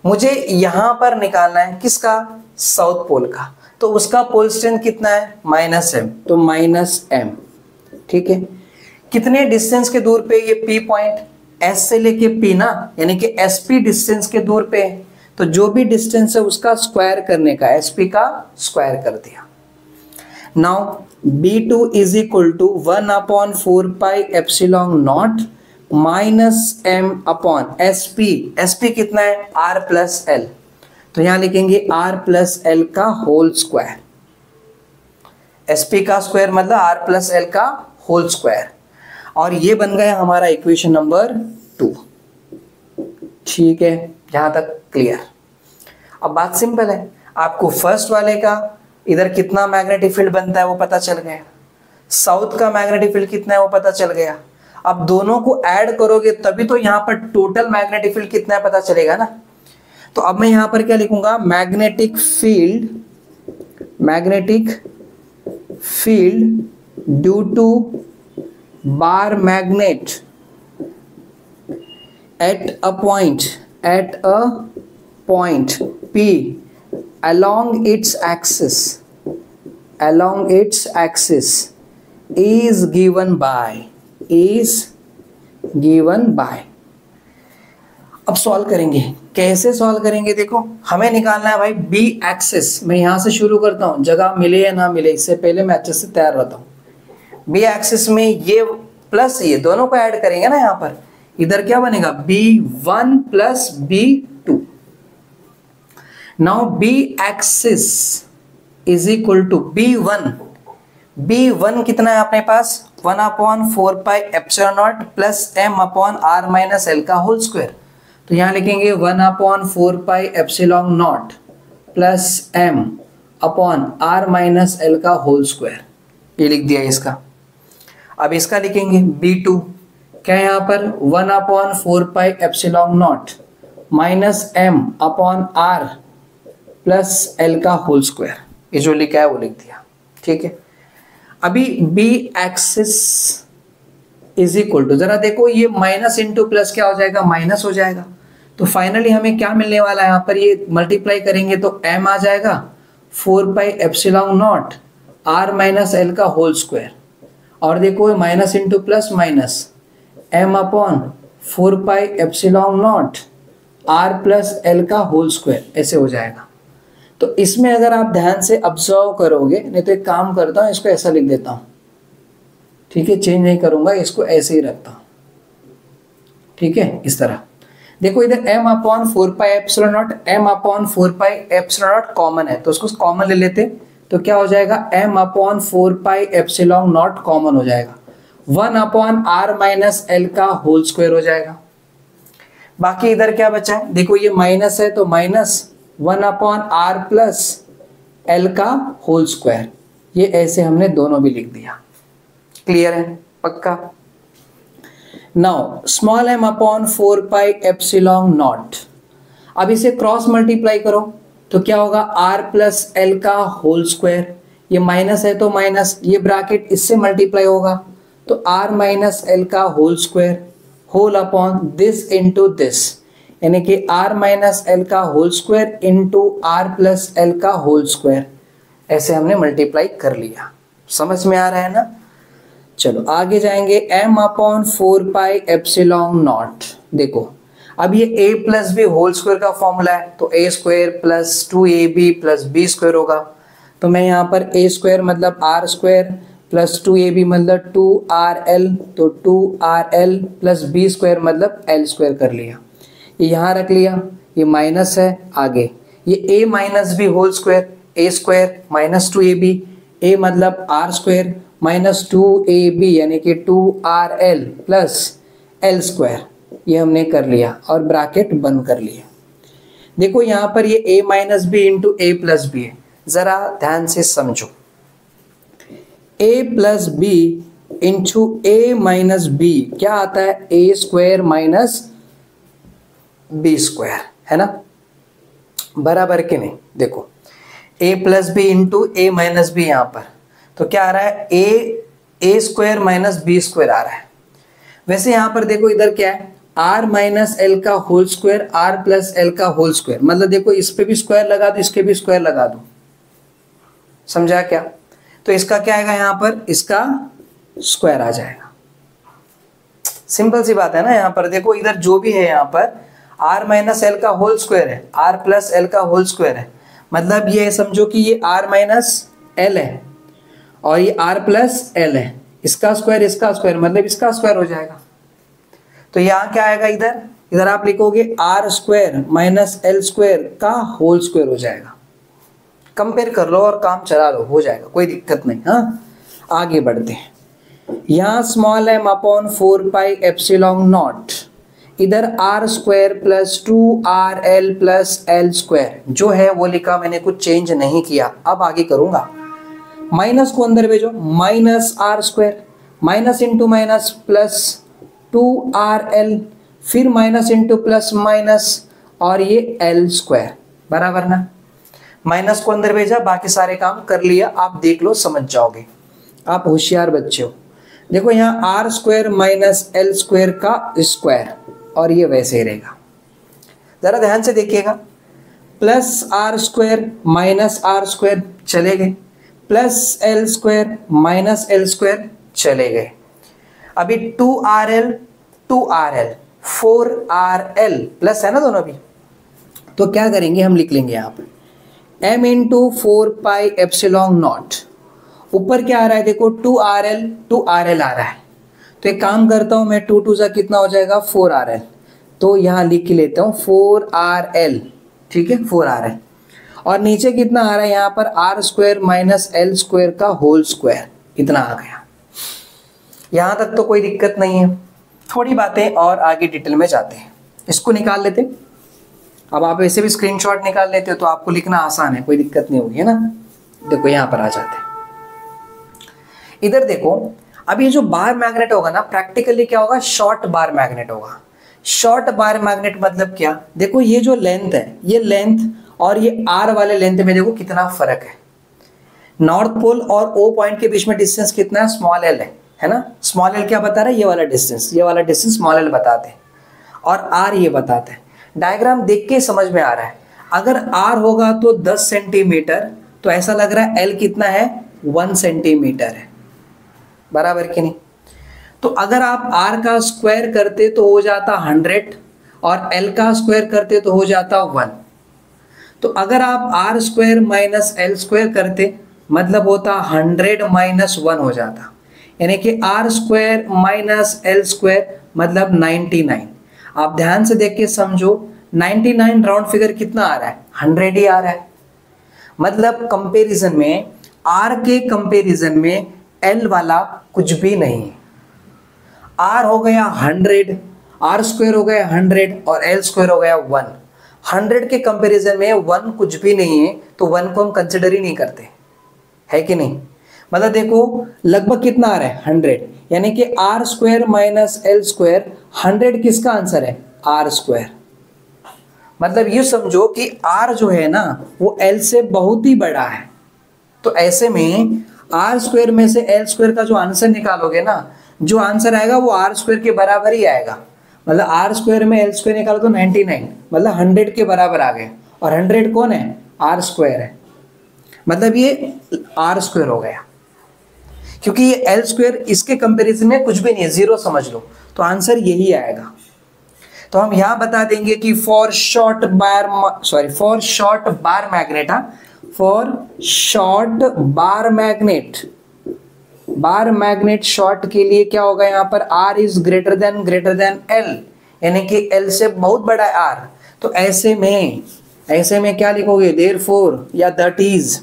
मुझे यहां पर निकालना है किसका, साउथ पोल का, तो उसका पोल स्ट्रेंथ कितना है, -m, तो -m, ठीक है। कितने डिस्टेंस के दूर पे ये P पॉइंट, S से लेके P ना, यानी कि SP डिस्टेंस के दूर पे है, तो जो भी डिस्टेंस है उसका स्क्वायर करने का, SP का स्क्वायर कर दिया। Now B2 is equal to 1/4 pi epsilon naught -m upon SP कितना है, R प्लस एल, तो यहां लिखेंगे R प्लस एल का होल स्क्वायर, SP का स्क्वायर मतलब R प्लस एल का होल स्क्वायर, और ये बन गया हमारा इक्वेशन नंबर 2, ठीक है, यहां तक क्लियर। अब बात सिंपल है, आपको फर्स्ट वाले का इधर कितना मैग्नेटिक फील्ड बनता है वो पता चल गया, साउथ का मैग्नेटिक फील्ड कितना है वो पता चल गया। अब दोनों को ऐड करोगे तभी तो यहां पर टोटल मैग्नेटिक फील्ड कितना है पता चलेगा ना। तो अब मैं यहां पर क्या लिखूंगा, magnetic field due to bar magnet at a point P along its axis is given by अब सॉल्व करेंगे, कैसे सॉल्व करेंगे, देखो हमें निकालना है भाई B एक्सिस, मैं यहां से शुरू करता हूं, जगह मिले या ना मिले इससे पहले मैं अच्छे से तैयार रहता हूं। B एक्सिस में ये प्लस ये दोनों को ऐड करेंगे ना, यहां पर इधर क्या बनेगा, B1 plus B2। Now B axis is equal to B1 कितना है अपने पास, 1/4 pi epsilon naught plus m upon r minus L का होल स्क्वायर, तो यहां लिखेंगे 1/4 pi epsilon naught plus m upon R minus L का होल स्क्वायर, ये लिख दिया इसका। अब इसका लिखेंगे B2 क्या है यहाँ पर 1 upon 4 pi epsilon not minus m upon r plus L का होल स्क्वायर, ये जो लिखा है वो लिख दिया। ठीक है, अभी b axis is equal to, जरा देखो ये माइनस इंटू प्लस क्या हो जाएगा, माइनस हो जाएगा। तो फाइनली हमें क्या मिलने वाला है यहाँ पर, ये मल्टीप्लाई करेंगे तो m आ जाएगा 4 pi epsilon not r minus L का होल स्क्वायर, और देखो minus into plus minus m upon 4 pi epsilon not r plus L का होल स्क्वायर, ऐसे हो जाएगा। तो इसमें अगर आप ध्यान से ऑब्जर्व करोगे, नहीं तो एक काम करता हूँ इसको ऐसा लिख देता हूँ। ठीक है, चेंज नहीं करूंगा, इसको ऐसे ही रखता हूँ। ठीक है, इस तरह देखो इधर m upon 4 pi epsilon naught, m upon 4 pi epsilon not common है, तो उसको कॉमन ले लेते, तो क्या हो जाएगा m upon 4 pi epsilon not common हो जाएगा, 1 अपॉन r माइनस एल का होल स्क्वायर हो जाएगा। बाकी इधर क्या बचा है, देखो ये माइनस है तो minus 1 upon r plus L का होल स्क्वायर, ये ऐसे हमने दोनों भी लिख दिया। क्लियर है, पक्का। Now small m upon 4 pi epsilon not, अब इसे क्रॉस मल्टीप्लाई करो तो क्या होगा r प्लस एल का होल स्क्वायर, ये माइनस है तो माइनस, ये ब्रैकेट इससे मल्टीप्लाई होगा तो r माइनस एल का whole square whole upon this into this, यानी कि r माइनस एल का whole square into r plus L का होल स्क्वायर, ऐसे हमने मल्टीप्लाई कर लिया। समझ में आ रहा है ना। चलो आगे जाएंगे, m upon 4 pi epsilon naught, देखो अब ये a plus B whole square का फॉर्मूला है, तो a square plus 2ab plus b square होगा। तो मैं यहाँ पर a स्क्वायर मतलब r स्क्वायर प्लस 2ab मतलब 2rl, तो 2rl प्लस b स्क्वायर मतलब l स्क्वायर कर लिया, ये यहाँ रख लिया, ये माइनस है, आगे ये a minus B whole square, a square minus 2ab, a मतलब r स्क्वायर माइनस 2ab यानी कि 2rl प्लस l स्क्वायर, ये हमने कर लिया और ब्रैकेट बंद कर लिया। देखो यहाँ पर ये a minus B into A plus B है, जरा ध्यान से समझो, a plus B into A minus B क्या आता है, a square minus B square, है ना, बराबर के नहीं। देखो a plus B into A minus B, यहाँ पर तो क्या आ रहा है a square minus B square आ रहा है। वैसे यहाँ पर देखो इधर क्या है, r माइनस एल का whole square r plus L का होल स्क्वायर, मतलब देखो इस पे भी स्क्वायर लगा दो, इसके भी स्क्वायर लगा दो, समझा क्या। तो इसका क्या आएगा, यहाँ पर इसका स्क्वायर आ जाएगा। सिंपल सी बात है ना। यहाँ पर देखो इधर जो भी है, यहाँ पर r माइनस एल का होल स्क्वायर है, r प्लस एल का होल स्क्वायर है, मतलब ये समझो कि ये r माइनस एल है और ये r प्लस एल है, इसका स्क्वायर मतलब इसका स्क्वायर हो जाएगा। तो यहाँ क्या आएगा, इधर आप लिखोगे r square minus L square का होल स्क्वायर हो जाएगा। कंपेयर कर लो और काम चला लो, हो जाएगा, कोई दिक्कत नहीं। हाँ, आगे बढ़ते हैं। यहाँ small m upon 4 pi epsilon naught, इधर r square plus 2rl plus L square जो है वो लिखा, मैंने कुछ चेंज नहीं किया। अब आगे करूंगा, माइनस को अंदर भेजो, minus r square minus into minus plus 2rl, फिर माइनस इंटू प्लस माइनस और ये l स्क्वायर, बराबर ना। माइनस को अंदर भेजा, बाकी सारे काम कर लिया, आप देख लो समझ जाओगे, आप होशियार बच्चे हो। देखो यहाँ r square minus L square का स्क्वायर, और ये वैसे ही रहेगा, जरा ध्यान से देखिएगा। Plus r square minus r square चले गए, plus L square minus L square चले गए। अभी 2rl 4rl प्लस है ना दोनों भी, तो क्या करेंगे, हम लिख लेंगे यहाँ पर m into 4 pi epsilon not, ऊपर क्या आ रहा है देखो 2rl आ रहा है, तो एक काम करता हूँ मैं, 2 2 सा कितना हो जाएगा 4rl, तो यहाँ लिख के लेता हूँ 4rl, ठीक है 4rl, और नीचे कितना आ रहा है यहाँ पर r square minus L square का होल स्क्वायर, इतना आ गया। यहाँ तक तो कोई दिक्कत नहीं है। थोड़ी बातें और आगे डिटेल में जाते हैं, इसको निकाल लेते हैं। अब आप ऐसे भी स्क्रीनशॉट निकाल लेते हो तो आपको लिखना आसान है, कोई दिक्कत नहीं होगी, है ना। देखो यहां पर आ जाते हैं। इधर देखो, अब ये जो बार मैग्नेट होगा ना, प्रैक्टिकली क्या होगा, शॉर्ट बार मैग्नेट होगा। शॉर्ट बार मैग्नेट मतलब क्या, देखो ये जो लेंथ है, ये लेंथ और ये आर वाले लेंथ में देखो कितना फर्क है। नॉर्थ पोल और ओ पॉइंट के बीच में डिस्टेंस कितना है, स्मॉल एल है ना। स्मॉल एल क्या बता रहा है, ये वाला डिस्टेंस, ये वाला डिस्टेंस स्मॉल एल बताते हैं और आर ये बताते हैं। डायग्राम देख के समझ में आ रहा है, अगर आर होगा तो 10 सेंटीमीटर, तो ऐसा लग रहा है एल कितना है, 1 सेंटीमीटर है, बराबर कि नहीं। तो अगर आप आर का स्क्वायर करते तो हो जाता 100 और एल का स्क्वायर करते तो हो जाता 1। तो अगर आप R square minus L square करते मतलब होता 100 माइनस 1 हो जाता, यानी कि R square minus L square मतलब 99। आप ध्यान से देख के समझो, 99 राउंड फिगर कितना आ रहा है, 100 ही आ रहा है। मतलब कंपैरिजन में, आर के कंपैरिजन में एल वाला कुछ भी नहीं है। आर हो गया 100, आर स्क्वायर हो गया 100 और एल स्क्वायर हो गया 1। 100 के कंपैरिजन में 1 कुछ भी नहीं है, तो 1 को हम कंसिडर ही नहीं करते, है कि नहीं। मतलब देखो लगभग कितना आ रहा है, 100, यानी कि R square minus L square, 100 किसका आंसर है, आर स्क्वायर। मतलब ये समझो कि आर जो है ना वो एल से बहुत ही बड़ा है। तो ऐसे में आर स्क्वायर में से एल स्क्वायर का जो आंसर निकालोगे ना, जो आंसर आएगा वो आर स्क्वायर के बराबर ही आएगा। मतलब आर स्क्वायर में एल स्क्वायर निकालो तो 99, मतलब 100 के बराबर आ गए। और 100 कौन है, आर स्क्वायर है, मतलब ये आर स्क्वायर हो गया। क्योंकि ये एल स्क्वायर इसके कंपैरिजन में कुछ भी नहीं है, 0 समझ लो, तो आंसर यही आएगा। तो हम यहां बता देंगे कि for short bar magnet, for short bar magnet short के लिए क्या होगा, यहाँ पर R is greater than L, यानी कि L से बहुत बड़ा है R। तो ऐसे में क्या लिखोगे, देयरफॉर या that is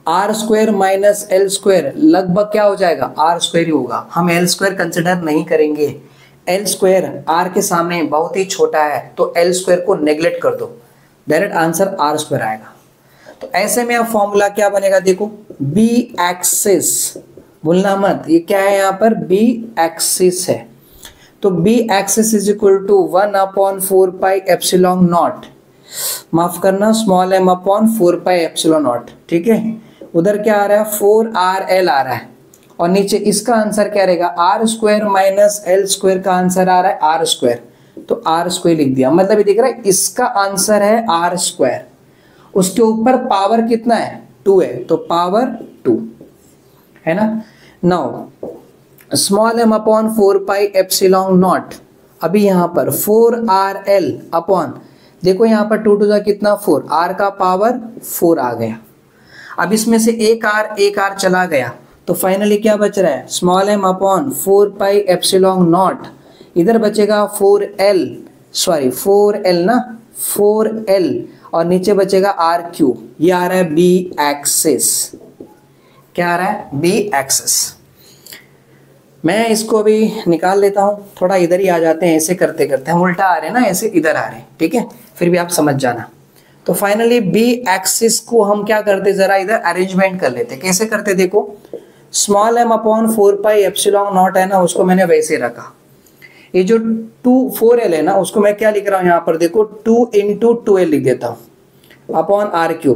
R square minus L square लगभग क्या हो जाएगा, आर स्क्वायर ही होगा। हम एल स्क्वायर कंसिडर नहीं करेंगे, एल स्क्वायर आर के सामने बहुत ही छोटा है, तो एल स्क्वायर को नेग्लेक्ट कर दो, डायरेक्ट आंसर आर स्क्वायर आएगा। तो ऐसे में अब फॉर्मूला क्या बनेगा, देखो बी एक्सिस, भूलना मत, ये क्या है यहाँ पर, बी एक्सिस है। तो B axis is equal to 1/4 pi epsilon naught, माफ करना small m upon 4 pi epsilon naught, ठीक है। उधर क्या आ रहा है, 4RL आ रहा है, और नीचे इसका आंसर क्या रहेगा, R square minus L square का आंसर आ रहा है आर स्क्वायर, तो आर स्क्वायर लिख दिया। मतलब ये दिख रहा है इसका आंसर है आर स्क्वायर, उसके ऊपर पावर कितना है, 2 है, तो पावर 2 है ना। Now small m upon 4 pi epsilon not, अभी यहाँ पर 4RL अपॉन, देखो यहाँ पर 2 टू कितना 4, R का पावर 4 आ गया। अब इसमें से एक R चला गया, तो फाइनली क्या बच रहा है, small m upon 4 pi epsilon naught, इधर बचेगा 4L ना, 4L, और नीचे बचेगा R3, ये आ रहा है B एक्सिस। क्या आ रहा है, B एक्सिस। मैं इसको अभी निकाल लेता हूँ, थोड़ा इधर ही आ जाते हैं, ऐसे करते करते हम उल्टा आ रहे हैं ना, ऐसे इधर आ रहे हैं, ठीक है, फिर भी आप समझ जाना। तो फाइनली बी एक्सिस को हम क्या करते, जरा इधर अरेंजमेंट कर लेते। कैसे करते, देखो small m upon 4 pi epsilon not है ना, उसको मैंने वैसे रखा। ये जो 4L है ना, उसको मैं क्या लिख रहा हूँ यहाँ पर, देखो 2 इंटू 2L लिख देता हूँ अपॉन R3।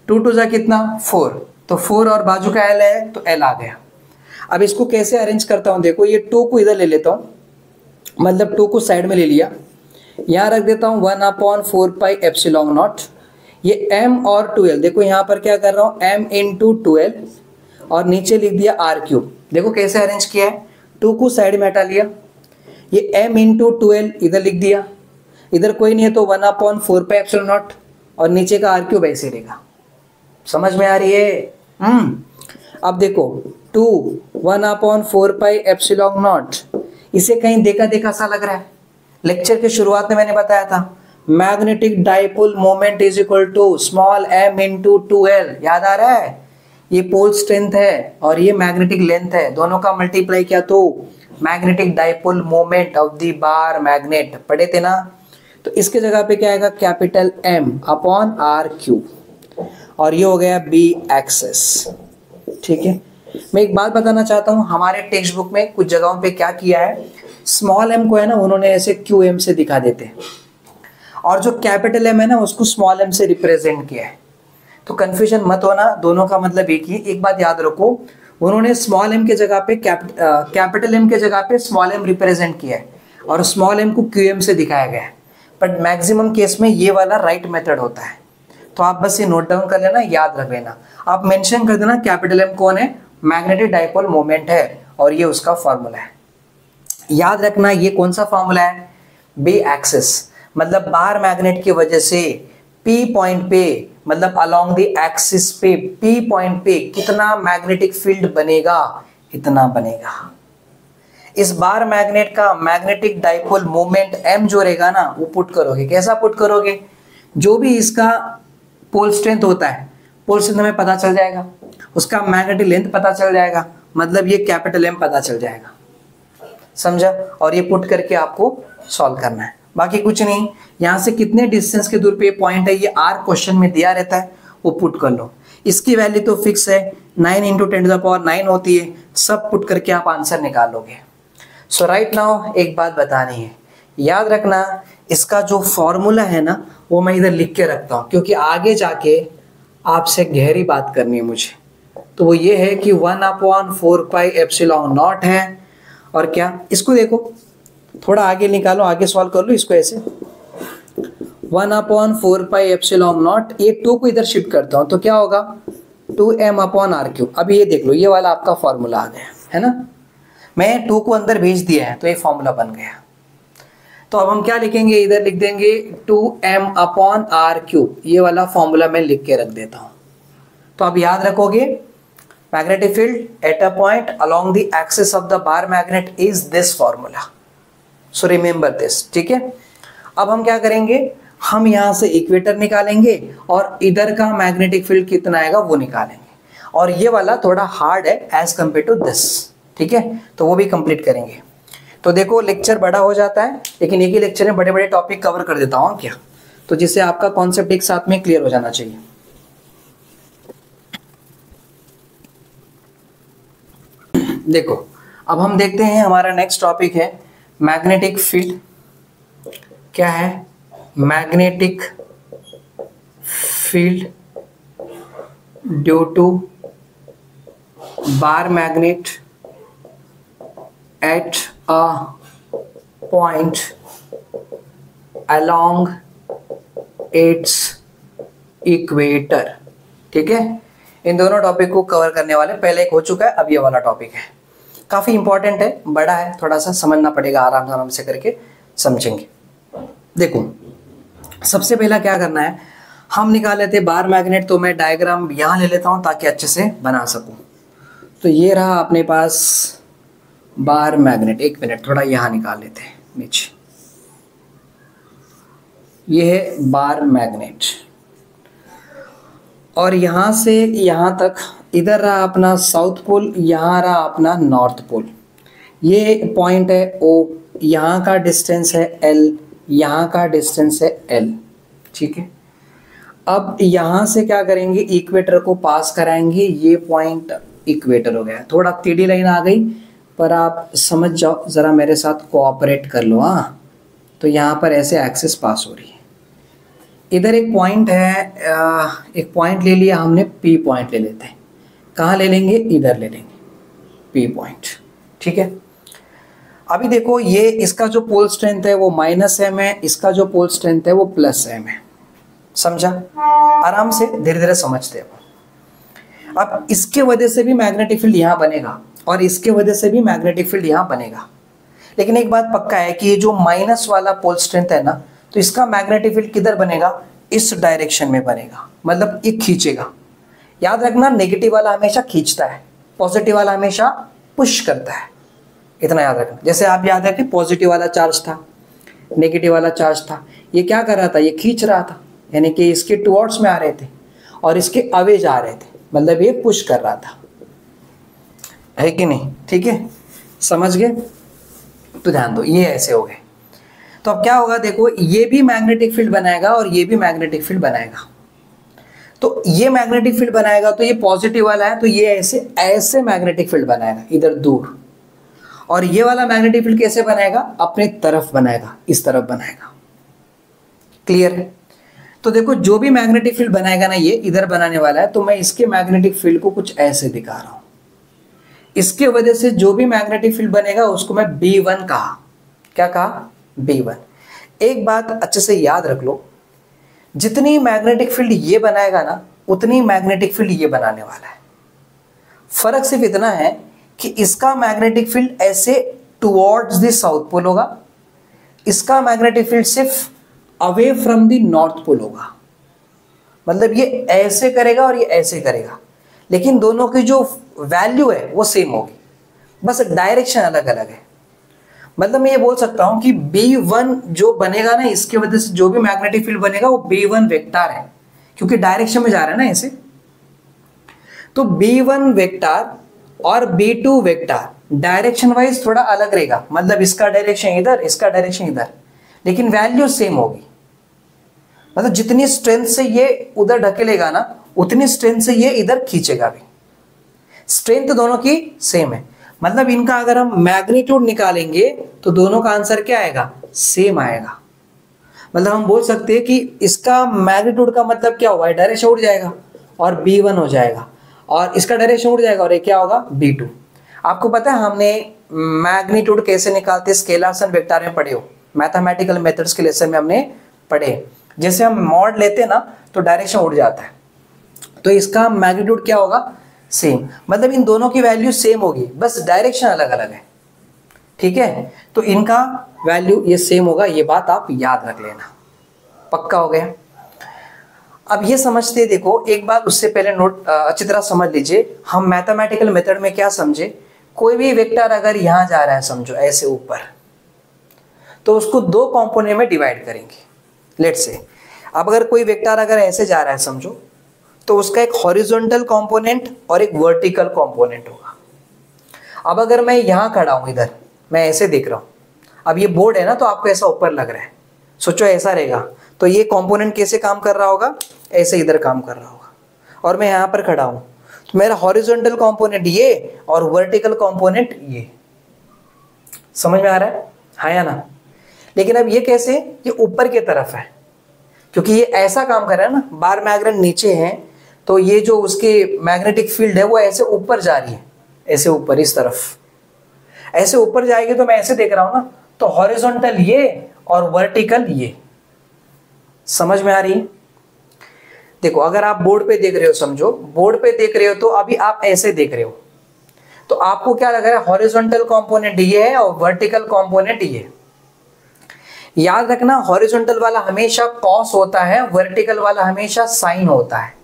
2 टू कितना 4, तो 4 और बाजू का L है तो L आ गया। अब इसको कैसे अरेंज करता हूँ, देखो ये 2 को इधर ले लेता हूँ, मतलब 2 को साइड में ले लिया, यहाँ रख देता हूँ 1/4 पाई एप्सिलॉन नॉट। ये m और 2L, देखो यहाँ पर क्या कर रहा हूँ, m इंटू 2L, और नीचे लिख दिया R3। देखो कैसे अरेंज किया है, 2 को साइड में हटा लिया, ये m इंटू 2L इधर लिख दिया, इधर कोई नहीं है तो 1/4 पाई एप्सिलॉन नॉट, और नीचे का R3 वैसे रहेगा। समझ में आ रही है। अब देखो 2 1/4 पाई एप्सिलॉन नॉट, इसे कहीं देखा देखा सा लग रहा है। लेक्चर के शुरुआत में मैंने बताया था magnetic dipole moment is equal to small m into 2L, याद आ रहा है। ये पोल स्ट्रेंथ है और ये मैग्नेटिक लेंथ है, दोनों का मल्टीप्लाई किया तो magnetic dipole moment of the bar magnet, पढ़े थे ना। तो इसके जगह पे क्या आएगा, कैपिटल M अपॉन R3। और ये हो गया बी एक्सिस। ठीक है, मैं एक बात बताना चाहता हूँ, हमारे टेक्स्ट बुक में कुछ जगहों पे क्या किया है, स्मॉल एम को है ना उन्होंने ऐसे क्यू एम से दिखा देते हैं, और जो कैपिटल एम है ना उसको स्मॉल एम से रिप्रेजेंट किया है। तो कंफ्यूजन मत होना, दोनों का मतलब एक ही। एक बात याद रखो, उन्होंने स्मॉल एम के जगह पे कैपिटल एम के जगह पे स्मॉल एम रिप्रेजेंट किया है और स्मॉल एम को क्यू एम से दिखाया गया है, बट मैक्सिमम केस में ये वाला राइट मेथड होता है। तो आप बस ये नोट डाउन कर लेना, याद रख लेना। आप मेंशन कर देना कैपिटल एम कौन है, मैग्नेटिक डाइपोल मोमेंट है, और ये उसका फॉर्मूला है। याद रखना ये कौन सा फॉर्मूला है, बी एक्सिस, मतलब बाहर मैग्नेट की वजह से पी पॉइंट पे, मतलब अलोंग द एक्सिस पे पी पॉइंट पे कितना मैग्नेटिक फील्ड बनेगा, इतना बनेगा। इस बार मैग्नेट का मैग्नेटिक डाइपोल मोमेंट m जो रहेगा ना वो पुट करोगे। कैसा पुट करोगे, जो भी इसका पोल स्ट्रेंथ होता है, पोल स्ट्रेंथ हमें पता चल जाएगा, उसका मैग्नेटिक लेंथ पता चल जाएगा, मतलब ये कैपिटल M पता चल जाएगा, समझा। और ये पुट करके आपको सॉल्व करना है, बाकी कुछ नहीं। यहाँ से कितने डिस्टेंस के दूर पे पॉइंट है, ये R क्वेश्चन में दिया रहता है, वो पुट कर लो। इसकी वैल्यू तो फिक्स है, 9 × 10⁻9 होती है, सब पुट करके आप आंसर निकालोगे। सो राइट नाउ एक बात बतानी है, याद रखना इसका जो फॉर्मूला है ना वो मैं इधर लिख के रखता हूँ, क्योंकि आगे जाके आपसे गहरी बात करनी है मुझे। तो वो ये है कि 1/4πε0 है, और क्या, इसको देखो थोड़ा आगे निकालो, आगे सॉल्व कर लो इसको ऐसे, 1/4πε0, ये 2 को इधर शिफ्ट करता हूँ तो क्या होगा 2m/r3। अभी ये देख लो, ये वाला आपका फॉर्मूला आ गया है ना, मैं 2 को अंदर भेज दिया है तो ये फॉर्मूला बन गया। तो अब हम क्या लिखेंगे, इधर लिख देंगे 2m/r3, ये वाला फॉर्मूला मैं लिख के रख देता हूँ। तो अब याद रखोगे, magnetic field at a point along the axis of the bar magnet is this formula, so remember this. ठीक है, अब हम क्या करेंगे, हम यहाँ से इक्वेटर निकालेंगे और इधर का मैग्नेटिक फील्ड कितना आएगा वो निकालेंगे, और ये वाला थोड़ा हार्ड है एज कंपेयर टू दिस। ठीक है, तो वो भी कंप्लीट करेंगे। तो देखो लेक्चर बड़ा हो जाता है, लेकिन एक ही लेक्चर में बड़े बड़े टॉपिक कवर कर देता हूँ क्या, तो जिससे आपका कॉन्सेप्ट एक साथ में क्लियर हो जाना चाहिए। देखो अब हम देखते हैं, हमारा नेक्स्ट टॉपिक है मैग्नेटिक फील्ड। क्या है, magnetic field due to bar magnet at a point along its equator। ठीक है, इन दोनों टॉपिक को कवर करने वाले, पहले एक हो चुका है, अब ये वाला टॉपिक है, काफ़ी इंपॉर्टेंट है, बड़ा है, थोड़ा सा समझना पड़ेगा, आराम से करके समझेंगे। देखो सबसे पहला क्या करना है, हम निकाल लेते हैं बार मैग्नेट, तो मैं डायग्राम यहाँ ले लेता हूँ ताकि अच्छे से बना सकूँ। तो ये रहा अपने पास बार मैग्नेट, एक मिनट थोड़ा यहाँ निकाल लेते हैं नीचे, ये है बार मैग्नेट, और यहाँ से यहाँ तक, इधर रहा अपना साउथ पोल, यहाँ रहा अपना नॉर्थ पोल, ये पॉइंट है O, यहाँ का डिस्टेंस है L, यहाँ का डिस्टेंस है L। ठीक है, अब यहाँ से क्या करेंगे, इक्वेटर को पास कराएंगे, ये पॉइंट इक्वेटर हो गया, थोड़ा टेढ़ी लाइन आ गई पर आप समझ जाओ, ज़रा मेरे साथ कोऑपरेट कर लो। हाँ, तो यहाँ पर ऐसे एक्सिस पास हो रही है, इधर एक पॉइंट है, एक पॉइंट ले लिया हमने, P पॉइंट ले लेते हैं, कहाँ ले लेंगे, इधर ले लेंगे P पॉइंट। ठीक है, अभी देखो ये इसका जो पोल स्ट्रेंथ है वो -m है, इसका जो पोल स्ट्रेंथ है वो +m है, समझा। आराम से धीरे धीरे समझते हो। अब इसके वजह से भी मैग्नेटिक फील्ड यहाँ बनेगा और इसके वजह से भी मैग्नेटिक फील्ड यहाँ बनेगा, लेकिन एक बात पक्का है कि ये जो माइनस वाला पोल स्ट्रेंथ है ना, तो इसका मैग्नेटिक फील्ड किधर बनेगा, इस डायरेक्शन में बनेगा, मतलब ये खींचेगा। याद रखना नेगेटिव वाला हमेशा खींचता है, पॉजिटिव वाला हमेशा पुश करता है, इतना याद रखना। जैसे आप याद रखें, पॉजिटिव वाला चार्ज था, नेगेटिव वाला चार्ज था, ये क्या कर रहा था, ये खींच रहा था, यानी कि इसके टुवर्ड्स में आ रहे थे और इसके अवे जा रहे थे, मतलब ये पुश कर रहा था, है कि नहीं। ठीक है, समझ गए, तो ध्यान दो, ये ऐसे हो गए। तो अब क्या होगा, देखो ये भी मैग्नेटिक फील्ड बनाएगा और ये भी मैग्नेटिक फील्ड बनाएगा, तो ये मैग्नेटिक फील्ड बनाएगा, तो ये पॉजिटिव वाला है, तो ये ऐसे ऐसे मैग्नेटिक फील्ड बनाएगा इधर दूर। और ये वाला मैग्नेटिक फील्ड कैसे बनाएगा, अपने तरफ बनाएगा, इस तरफ बनाएगा। क्लियर है? तो देखो जो भी मैग्नेटिक फील्ड बनाएगा ना, ये इधर बनाने वाला है, तो मैं इसके मैग्नेटिक फील्ड को कुछ ऐसे दिखा रहा हूं। इसके वजह से जो भी मैग्नेटिक फील्ड बनेगा उसको मैं B1 कहा। क्या कहा? B1। एक बात अच्छे से याद रख लो, जितनी मैग्नेटिक फील्ड ये बनाएगा ना, उतनी मैग्नेटिक फील्ड ये बनाने वाला है। फर्क सिर्फ इतना है कि इसका मैग्नेटिक फील्ड ऐसे टुवर्ड्स द साउथ पोल होगा, इसका मैग्नेटिक फील्ड सिर्फ away from the north pole होगा। मतलब ये ऐसे करेगा और ये ऐसे करेगा, लेकिन दोनों की जो वैल्यू है वो सेम होगी, बस डायरेक्शन अलग अलग है। मतलब मैं ये बोल सकता हूं कि B1 जो बनेगा ना, इसके वजह से जो भी मैग्नेटिक फील्ड बनेगा वो B1 वेक्टर है, क्योंकि डायरेक्शन में जा रहा है ना ऐसे। तो B1 वेक्टर और B2 वेक्टर डायरेक्शन वाइज थोड़ा अलग रहेगा, मतलब इसका डायरेक्शन इधर, इसका डायरेक्शन इधर, लेकिन वैल्यू सेम होगी। मतलब जितनी स्ट्रेंथ से ये उधर ढकेलेगा ना, उतनी स्ट्रेंथ से ये इधर खींचेगा भी। स्ट्रेंथ दोनों की सेम है, मतलब इनका अगर हम मैग्नीट्यूड निकालेंगे तो दोनों का आंसर क्या आएगा? सेम आएगा। मतलब हम बोल सकते हैं कि इसका मैग्नीट्यूड का मतलब क्या होगा, डायरेक्शन उड़ जाएगा और B1 हो जाएगा, और इसका डायरेक्शन उड़ जाएगा और ये क्या होगा? B2। आपको पता है हमने मैग्नीट्यूड कैसे निकालते, स्केलर्स एंड वेक्टर में पढ़े हो, मैथमेटिकल मेथड्स के लेसन में हमने पढ़े। जैसे हम मॉड लेते ना तो डायरेक्शन उड़ जाता है, तो इसका मैग्नीट्यूड क्या होगा? सेम। मतलब इन दोनों की वैल्यू सेम होगी, बस डायरेक्शन अलग अलग है। ठीक है, तो इनका वैल्यू ये सेम होगा, ये बात आप याद रख लेना। पक्का हो गया? अब ये समझते, देखो एक बात उससे पहले नोट अच्छी तरह समझ लीजिए, हम मैथमेटिकल मेथड में क्या समझे, कोई भी वेक्टर अगर यहां जा रहा है समझो ऐसे ऊपर, तो उसको दो कंपोनेंट में डिवाइड करेंगे। लेट्स से अब अगर कोई वेक्टर अगर ऐसे जा रहा है समझो, तो उसका एक हॉरिजॉन्टल कंपोनेंट और एक वर्टिकल कंपोनेंट होगा। अब अगर मैं यहां खड़ा हूं, इधर मैं ऐसे देख रहा हूं, अब ये बोर्ड है ना, तो आपको ऐसा ऊपर लग रहा है, सोचो ऐसा रहेगा, तो ये कंपोनेंट कैसे काम कर रहा होगा? ऐसे इधर काम कर रहा होगा। और मैं यहां पर खड़ा हूं, तो मेरा हॉरिजॉन्टल कंपोनेंट ये और वर्टिकल कंपोनेंट ये। समझ में आ रहा है? हाँ या ना? लेकिन अब ये कैसे, ये ऊपर की तरफ है, क्योंकि ये ऐसा काम कर रहा है ना, बार मैग्नेट नीचे है, तो ये जो उसकी मैग्नेटिक फील्ड है वो ऐसे ऊपर जा रही है, ऐसे ऊपर इस तरफ, ऐसे ऊपर जाएगी। तो मैं ऐसे देख रहा हूं ना, तो हॉरिजॉन्टल ये और वर्टिकल ये। समझ में आ रही है? देखो अगर आप बोर्ड पे देख रहे हो, समझो बोर्ड पे देख रहे हो, तो अभी आप ऐसे देख रहे हो, तो आपको क्या लग रहा है? हॉरिजॉन्टल कंपोनेंट ये है और वर्टिकल कंपोनेंट ये। याद रखना, हॉरिजॉन्टल वाला हमेशा कॉस होता है, वर्टिकल वाला हमेशा साइन होता है।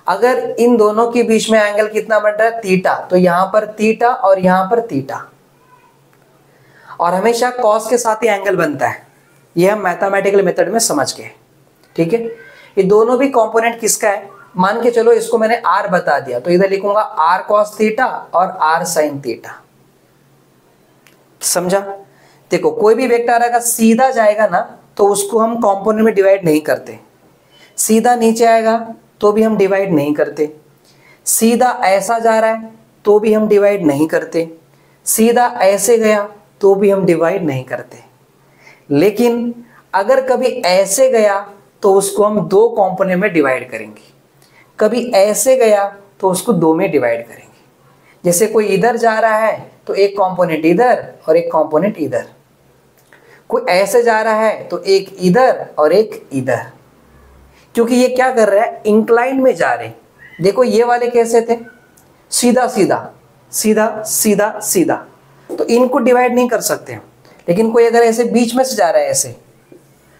अगर इन दोनों के बीच में एंगल कितना बन रहा है? थीटा, तो यहां पर थीटा और यहां पर थीटा, और हमेशा कॉस के साथ ही एंगल बनता है। ये हम मैथमेटिकल मेथड में समझ गए। ठीक है, ये दोनों भी कंपोनेंट किसका है? मान के चलो इसको मैंने r बता दिया, तो इधर लिखूंगा r cos थीटा और r sin थीटा। समझा? देखो कोई भी वेक्टर अगर सीधा जाएगा ना, तो उसको हम कंपोनेंट में डिवाइड नहीं करते। सीधा नीचे आएगा तो भी हम डिवाइड नहीं करते। सीधा ऐसा जा रहा है तो भी हम डिवाइड नहीं करते। सीधा ऐसे गया तो भी हम डिवाइड नहीं करते। लेकिन अगर कभी ऐसे गया तो उसको हम दो कंपोनेंट में डिवाइड करेंगे। कभी ऐसे गया तो उसको दो में डिवाइड करेंगे। जैसे कोई इधर जा रहा है तो एक कंपोनेंट इधर और एक कंपोनेंट इधर। कोई ऐसे जा रहा है तो एक इधर और एक इधर। क्योंकि ये क्या कर रहा है? इंक्लाइन में जा रहे। देखो ये वाले कैसे थे? सीधा सीधा सीधा सीधा सीधा, तो इनको डिवाइड नहीं कर सकते। लेकिन कोई अगर ऐसे बीच में से जा रहा है ऐसे,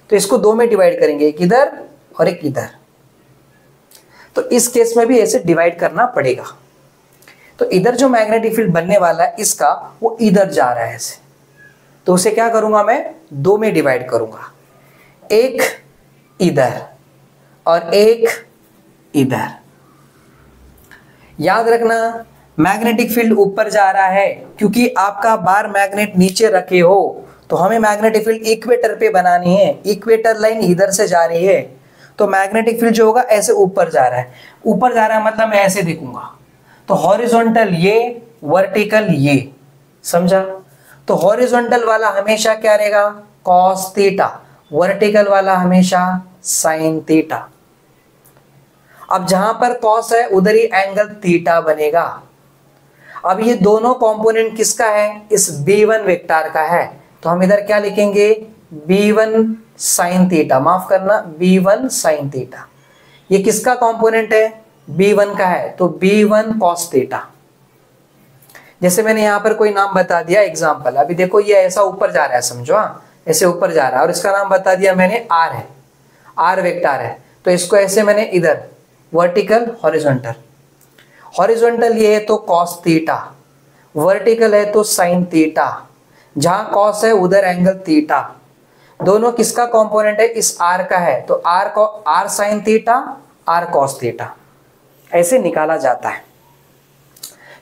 तो इसको दो में डिवाइड करेंगे, एक इधर और एक इधर। तो इस केस में भी ऐसे डिवाइड करना पड़ेगा। तो इधर जो मैग्नेटिक फील्ड बनने वाला है इसका, वो इधर जा रहा है ऐसे, तो उसे क्या करूंगा मैं? दो में डिवाइड करूंगा, एक इधर और एक इधर। याद रखना, मैग्नेटिक फील्ड ऊपर जा रहा है क्योंकि आपका बार मैग्नेट नीचे रखे हो, तो हमें मैग्नेटिक फील्ड इक्वेटर पे बनानी है। इक्वेटर लाइन इधर से जा रही है, तो मैग्नेटिक फील्ड जो होगा ऐसे ऊपर जा रहा है, ऊपर जा रहा है मतलब मैं ऐसे देखूंगा, तो हॉरिजॉन्टल ये, वर्टिकल ये, समझा। तो हॉरिजॉन्टल वाला हमेशा क्या रहेगा, कॉस थीटा, वर्टिकल वाला हमेशा साइन थीटा। अब जहां पर कॉस है उधर ही एंगल थीटा बनेगा। अब ये दोनों कंपोनेंट किसका है, इस B1 वेक्टर का है, तो हम इधर क्या लिखेंगे, B1 साइन थीटा, माफ करना B1 साइन थीटा। ये किसका कंपोनेंट है, B1 का है, तो B1 कॉस थीटा। जैसे मैंने यहां पर कोई नाम बता दिया एग्जांपल, अभी देखो ये ऐसा ऊपर जा रहा है, समझो, ऐसे ऊपर जा रहा है, और इसका नाम बता दिया मैंने R है, R वेक्टर है, तो इसको ऐसे मैंने इधर वर्टिकल हॉरिजॉन्टल, हॉरिजॉन्टल ये है तो कॉस थीटा, वर्टिकल है तो साइन थीटा, जहां कॉस है उधर एंगल थीटा। दोनों किसका कंपोनेंट है, इस R का है, तो R sine theta, R cos theta, ऐसे निकाला जाता है।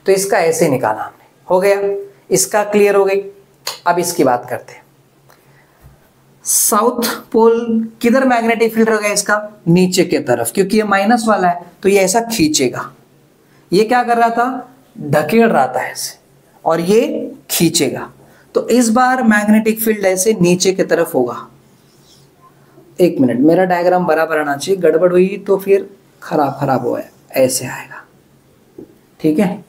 तो इसका ऐसे निकाला हमने, हो गया, इसका क्लियर हो गई। अब इसकी बात करते हैं, साउथ पोल किधर मैग्नेटिक फील्ड होगा इसका, नीचे के तरफ, क्योंकि ये माइनस वाला है तो ये ऐसा खींचेगा। ये क्या कर रहा था, ढकेल रहा था ऐसे, और ये खींचेगा, तो इस बार मैग्नेटिक फील्ड ऐसे नीचे की तरफ होगा। एक मिनट, मेरा डायग्राम बराबर आना चाहिए, गड़बड़ हुई तो फिर खराब हुआ है, ऐसे आएगा, ठीक है,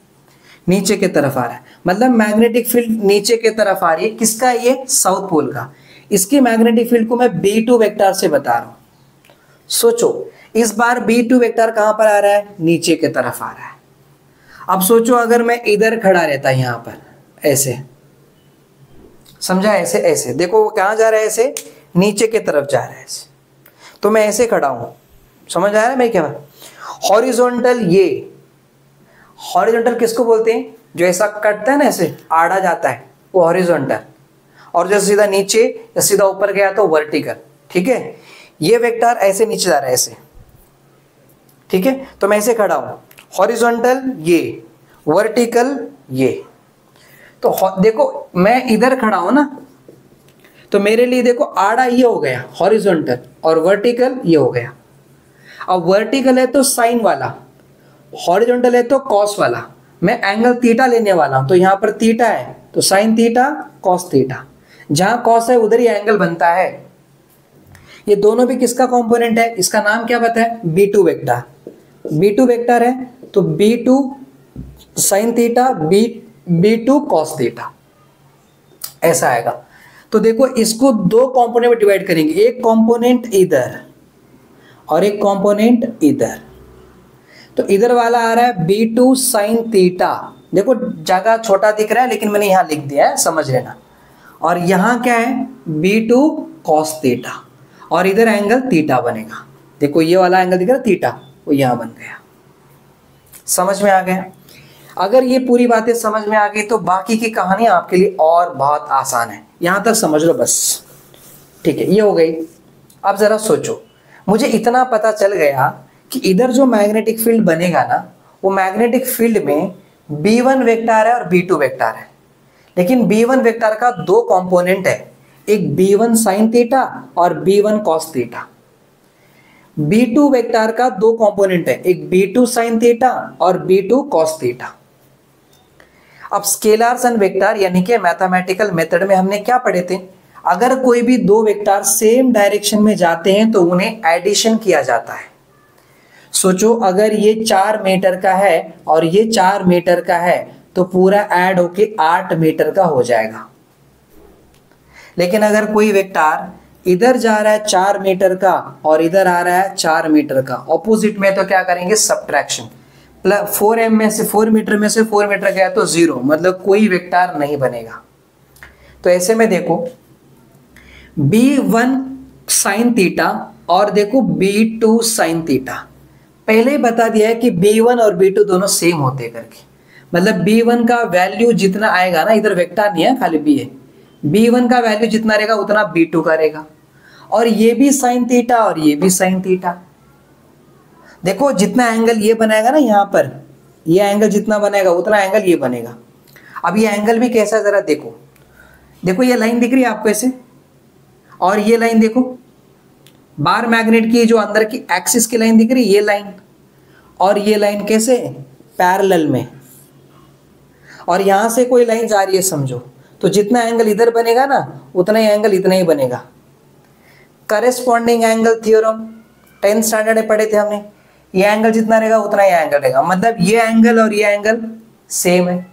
नीचे की तरफ आ रहा है, मतलब मैग्नेटिक फील्ड नीचे की तरफ आ रही है, किसका, ये साउथ पोल का। इसकी मैग्नेटिक फील्ड को मैं B2 वेक्टर से बता रहा हूं। सोचो इस बार B2 वेक्टर कहां पर आ रहा है, नीचे की तरफ आ रहा है। अब सोचो अगर मैं इधर खड़ा रहता यहां पर ऐसे, समझा, ऐसे ऐसे देखो वो कहां जा रहा है, ऐसे नीचे की तरफ जा रहा है ऐसे, तो मैं ऐसे खड़ा हूं, समझ आ रहा है मैं क्या, हॉरिजॉन्टल ये, हॉरिजॉन्टल किसको बोलते हैं, जो ऐसा कटता है ना, ऐसे आड़ा जाता है वो हॉरिजॉन्टल, और जो सीधा नीचे या सीधा ऊपर गया तो वर्टिकल, ठीक है। ये वेक्टर ऐसे नीचे जा रहा है ऐसे, ठीक है, तो मैं ऐसे खड़ा हूं, हॉरिजॉन्टल ये, वर्टिकल ये, तो देखो मैं इधर खड़ा हूं ना, तो मेरे लिए देखो आड़ा ये हो गया हॉरिजॉन्टल, और वर्टिकल ये हो गया। अब वर्टिकल है तो साइन वाला, हॉरिजॉन्टल है तो कॉस वाला, मैं एंगल थीटा लेने वाला हूं, तो यहां पर थीटा है तो साइन थीटा कॉस थीटा, जहां कॉस है उधर ही एंगल बनता है। ये दोनों भी किसका कंपोनेंट है, इसका नाम क्या बताया, B2 वेक्टर, B2 वेक्टर है तो B2 sine theta, B2 cos theta, ऐसा आएगा। तो देखो इसको दो कंपोनेंट में डिवाइड करेंगे, एक कंपोनेंट इधर और एक कंपोनेंट इधर। तो इधर वाला आ रहा है B2 साइन थीटा, देखो जगह छोटा दिख रहा है लेकिन मैंने यहां लिख दिया है, समझ लेना। और यहां क्या है, B2 कॉस थीटा, और इधर एंगल थीटा बनेगा, देखो ये वाला एंगल दिख रहा है थीटा, वो यहां बन गया। समझ में आ गया। अगर ये पूरी बातें समझ में आ गई तो बाकी की कहानी आपके लिए और बहुत आसान है, यहां तक समझ लो बस, ठीक है, ये हो गई। अब जरा सोचो, मुझे इतना पता चल गया कि इधर जो मैग्नेटिक फील्ड बनेगा ना, वो मैग्नेटिक फील्ड में B1 वेक्टर है और B2 वेक्टर है, लेकिन B1 वेक्टर का दो कंपोनेंट है, एक B1 साइन थीटा और B1 cos theta. B2 vector का दो कंपोनेंट है, एक B2 साइन थीटा और B2 कॉस थीटा। अब स्केलर्स एंड वेक्टर यानी कि मैथमेटिकल मेथड में हमने क्या पढ़े थे, अगर कोई भी दो वेक्टर सेम डायरेक्शन में जाते हैं तो उन्हें एडिशन किया जाता है। सोचो अगर ये 4 मीटर का है और ये 4 मीटर का है तो पूरा ऐड होके 8 मीटर का हो जाएगा। लेकिन अगर कोई वेक्टर इधर जा रहा है 4 मीटर का और इधर आ रहा है 4 मीटर का, ऑपोजिट में, तो क्या करेंगे, सब्ट्रैक्शन, 4 मीटर में से 4 मीटर गया तो 0, मतलब कोई वेक्टर नहीं बनेगा। तो ऐसे में देखो B1 साइन थीटा और देखो B2 साइन थीटा, पहले ही बता दिया है कि B1 और B2 दोनों सेम होते करके, मतलब B1 का वैल्यू जितना आएगा ना, इधर वेक्टर नहीं है खाली B है, B1 का वैल्यू जितना रहेगा उतना B2 का रहेगा, और ये भी साइन थीटा और ये भी साइन थीटा। देखो जितना एंगल ये बनाएगा ना, यहाँ पर ये एंगल जितना बनेगा उतना एंगल ये बनेगा। अब ये एंगल भी कैसा है जरा देखो, देखो ये लाइन दिख रही है आपको ऐसे, और ये लाइन देखो, बार मैग्नेट की जो अंदर की एक्सिस की लाइन दिख रही है, ये लाइन और ये लाइन कैसे पैरेलल में, और यहां से कोई लाइन जा रही है समझो, तो जितना एंगल इधर बनेगा ना उतना ही एंगल इतना ही बनेगा। Corresponding angle theorem 10th standard में पढ़े थे हमने, ये एंगल जितना रहेगा उतना ही एंगल रहेगा, मतलब ये एंगल और ये एंगल सेम है।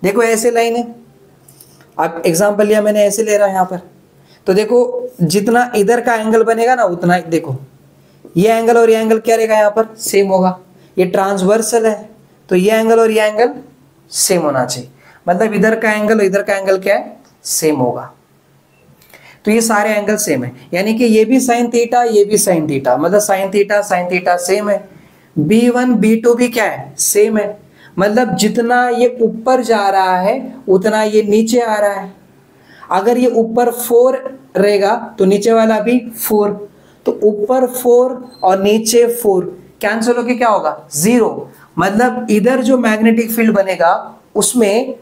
देखो ऐसे लाइन है, अब एग्जांपल लिया मैंने, ऐसे ले रहा हूं यहां पर, तो देखो जितना इधर का एंगल बनेगा ना उतना, देखो ये एंगल और ये एंगल क्या रहेगा यहाँ पर सेम होगा, ये ट्रांसवर्सल है तो ये एंगल और ये एंगल सेम होना चाहिए, मतलब इधर का एंगल और इधर का एंगल क्या है सेम होगा। तो ये सारे एंगल सेम है, यानी कि ये भी साइन थीटा ये भी साइन थीटा, मतलब साइन थीटा सेम है। B1 B2 भी क्या है सेम है, मतलब जितना ये ऊपर जा रहा है उतना ये नीचे आ रहा है। अगर ये ऊपर 4 रहेगा तो नीचे वाला भी 4, तो ऊपर 4 और नीचे 4 कैंसिल होके क्या होगा 0, मतलब इधर जो मैग्नेटिक फील्ड बनेगा उसमें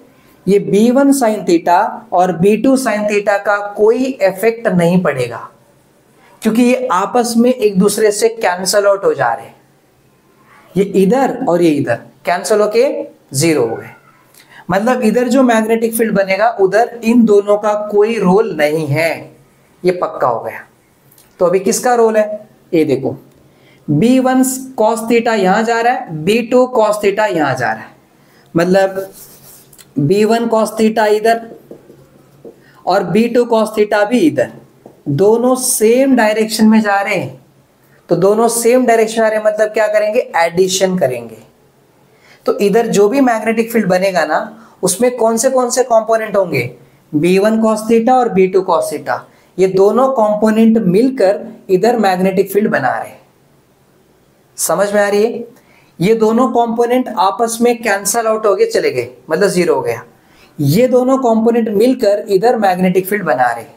ये B1 साइन थीटा और B2 साइन थीटा का कोई इफेक्ट नहीं पड़ेगा, क्योंकि ये आपस में एक दूसरे से कैंसल आउट हो जा रहे हैं। ये इधर और ये इधर कैंसल होके 0 हो गए, मतलब इधर जो मैग्नेटिक फील्ड बनेगा उधर इन दोनों का कोई रोल नहीं है, ये पक्का हो गया। तो अभी किसका रोल है, ये देखो B1 cos थीटा यहां जा रहा है, B2 cos थीटा यहां जा रहा है, मतलब B1 cos थीटा इधर और B2 cos थीटा भी इधर, दोनों सेम डायरेक्शन में जा रहे हैं। तो दोनों सेम डायरेक्शन आ रहे हैं, मतलब क्या करेंगे एडिशन करेंगे। तो इधर जो भी मैग्नेटिक फील्ड बनेगा ना उसमें कौन से कंपोनेंट होंगे, B1 cos थीटा और B2 cos थीटा, ये दोनों कंपोनेंट मिलकर इधर मैग्नेटिक फील्ड बना रहे हैं। समझ में आ रही है, ये दोनों कंपोनेंट आपस में कैंसल आउट हो गए चले गए, मतलब 0 हो गया। ये दोनों कंपोनेंट मिलकर इधर मैग्नेटिक फील्ड बना रहे हैं,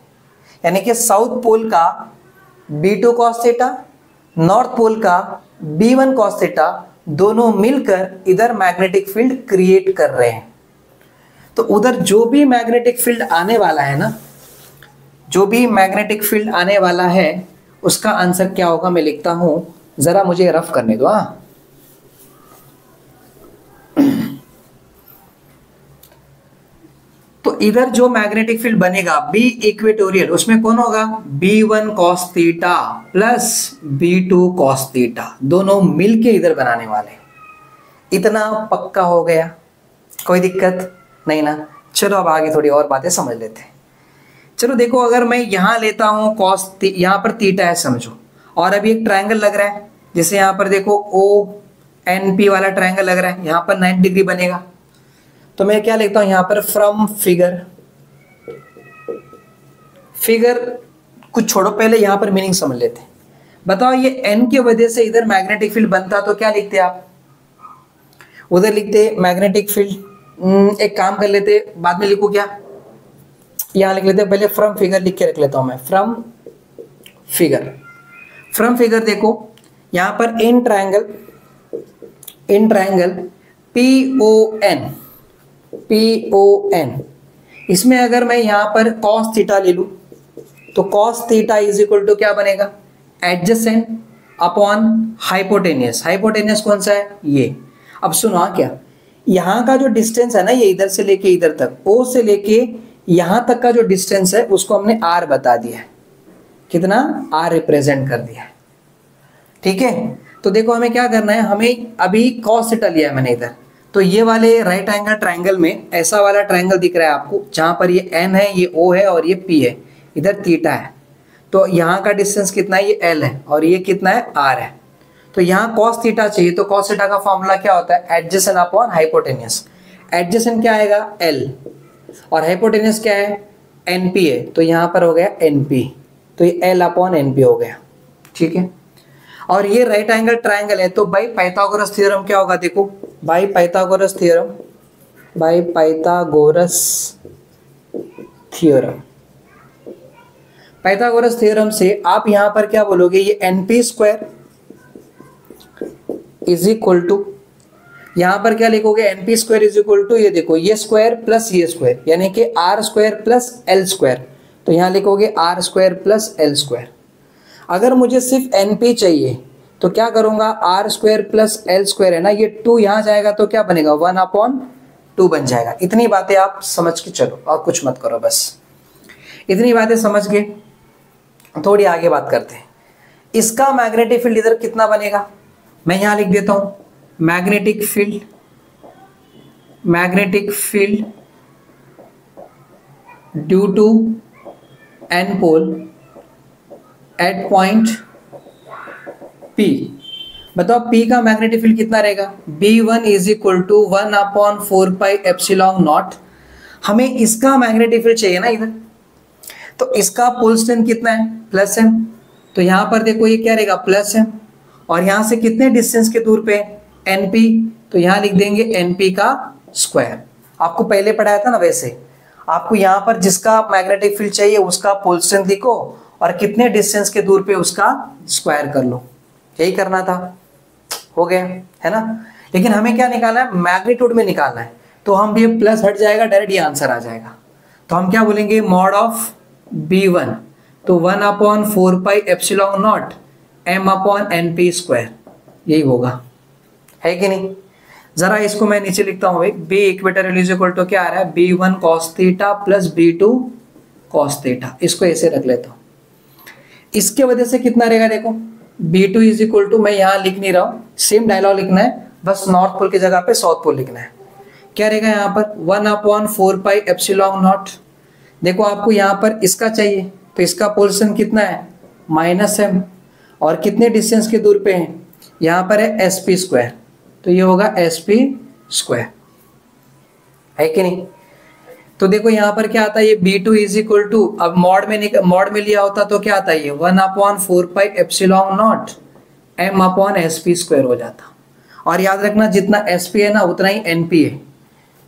यानी कि साउथ पोल का B2 cos theta, north pole का B1 cos थीटा, दोनों मिलकर इधर मैग्नेटिक फील्ड क्रिएट कर रहे हैं। तो उधर जो भी मैग्नेटिक फील्ड आने वाला है ना, जो भी मैग्नेटिक फील्ड आने वाला है उसका आंसर क्या होगा मैं लिखता हूं, जरा मुझे रफ करने दो। तो इधर जो मैग्नेटिक फील्ड बनेगा B इक्वेटोरियल, उसमें कौन होगा B1 cos theta plus B2 cos theta, दोनों मिलके इधर बनाने वाले। इतना पक्का हो गया, कोई दिक्कत नहीं ना। चलो अब आगे थोड़ी और बातें समझ लेते हैं। चलो देखो, अगर मैं यहां लेता हूं cos, यहां पर थीटा है समझो, और अभी एक ट्रायंगल लग रहा है, जैसे यहां पर देखो ONP वाला ट्रायंगल लग रहा है, यहां पर 90 डिग्री बनेगा। तो मैं क्या लिखता हूं यहां पर, फ्रॉम फिगर कुछ छोड़ो, पहले यहां पर मीनिंग समझ लेते हैं। बताओ ये n की वजह से इधर मैग्नेटिक फील्ड बनता तो क्या लिखते आप, उधर लिखते मैग्नेटिक फील्ड। एक काम कर लेते, बाद में लिखू क्या, यहां लिख लेते, पहले फ्रॉम फिगर लिख के रख लेता हूं मैं। फ्रॉम फिगर देखो यहां पर इन ट्रायंगल PON, इसमें अगर मैं यहां पर cos थीटा ले लूं तो cos theta is equal to क्या बनेगा, एडजेसेंट अपॉन हाइपोटेनियस। हाइपोटेनियस कौन सा है ये। अब सुनो क्या, यहां का जो डिस्टेंस है ना, ये इधर से लेके इधर तक, O से लेके यहां तक का जो डिस्टेंस है उसको हमने R बता दिया है, कितना R रिप्रेजेंट कर दिया है। ठीक है, तो देखो हमें क्या करना है, हमें अभी cos थीटा लिया है मैंने इधर, तो ये वाले राइट एंगल ट्रायंगल में ऐसा वाला ट्रायंगल दिख रहा है आपको, जहां पर ये N है, ये O है और ये P है, इधर थीटा है। तो यहाँ का डिस्टेंस कितना है, ये L है, और ये कितना है R है। तो यहाँ cos थीटा चाहिए, तो cos थीटा का फॉर्मूला क्या होता है, एडजेसेंट अपॉन हाइपोटेनियस। एडजेसेंट क्या आएगा L, और हाइपोटेनियस क्या है NP है, तो यहाँ पर हो गया NP, तो ये L अपॉन NP हो गया। ठीक है, और ये राइट एंगल ट्रायंगल है, तो बाई पाइथागोरस थ्योरम क्या होगा, देखो बाई पाइथागोरस थ्योरम से आप यहां पर क्या बोलोगे, ये NP square is equal to, यहां पर क्या लिखोगे, NP square is equal to, ये देखो ये स्क्वायर प्लस ये स्क्वायर, यानी कि R square plus L square, तो यहां लिखोगे R square plus L square. अगर मुझे सिर्फ एनपी चाहिए तो क्या करूंगा, R square plus L square है ना, ये 2 यहां जाएगा तो क्या बनेगा 1/2 बन जाएगा। इतनी बातें आप समझ के चलो और कुछ मत करो, बस इतनी बातें समझ के थोड़ी आगे बात करते हैं। इसका मैग्नेटिक फील्ड इधर कितना बनेगा, मैं यहां लिख देता हूं, magnetic field due to N pole at point P। बताओ P का मैग्नेटिक फील्ड कितना रहेगा, B1 इज इक्वल टू 1/4πε0। हमें इसका मैग्नेटिक फील्ड चाहिए ना इधर, तो इसका पोल स्ट्रेंथ कितना है +m, तो यहां पर देखो ये क्या रहेगा +m, और यहां से कितने डिस्टेंस के दूर पे NP, तो यहां लिख देंगे NP का स्क्वायर। आपको पहले पढ़ाया था ना, वैसे आपको यहां पर जिसका मैग्नेटिक फील्ड चाहिए उसका पोल स्ट्रेंथ लिखो और कितने डिस्टेंस के दूर पे उसका स्क्वायर कर लो, यही करना था, हो गया है ना। लेकिन हमें क्या निकालना है, मैग्नीट्यूड में निकालना है, तो हम ये प्लस हट जाएगा, डायरेक्ट ये आंसर आ जाएगा। तो हम क्या बोलेंगे, मॉड ऑफ B1, तो 1/4πε0 m/np², यही होगा, है कि नहीं। जरा इसको मैं नीचे लिखता हूं, B equatorial is equal to क्या आ रहा है, B1 cos theta plus B2 cos theta, इसको ऐसे रख लेता हूं। इसके वजह से कितना रहेगा, देखो B2 इज इक्वल टू, मैं यहां लिख नहीं रहा हूं, सेम डायलॉग लिखना है, बस नॉर्थ पोल की जगह पे साउथ पोल लिखना है। क्या रहेगा यहाँ पर 1/4πε0। देखो आपको यहाँ पर इसका चाहिए, तो इसका पोर्शन कितना है -m, और कितने डिस्टेंस के दूर पे है, यहाँ पर है sp², तो ये होगा sp², है कि नहीं। तो देखो यहाँ पर क्या आता है, ये B2 इज इक्वल टू, अब मॉड में लिया होता तो क्या आता है, ये 1/4πε0 m/sp² हो जाता। और याद रखना जितना sp है ना उतना ही np है,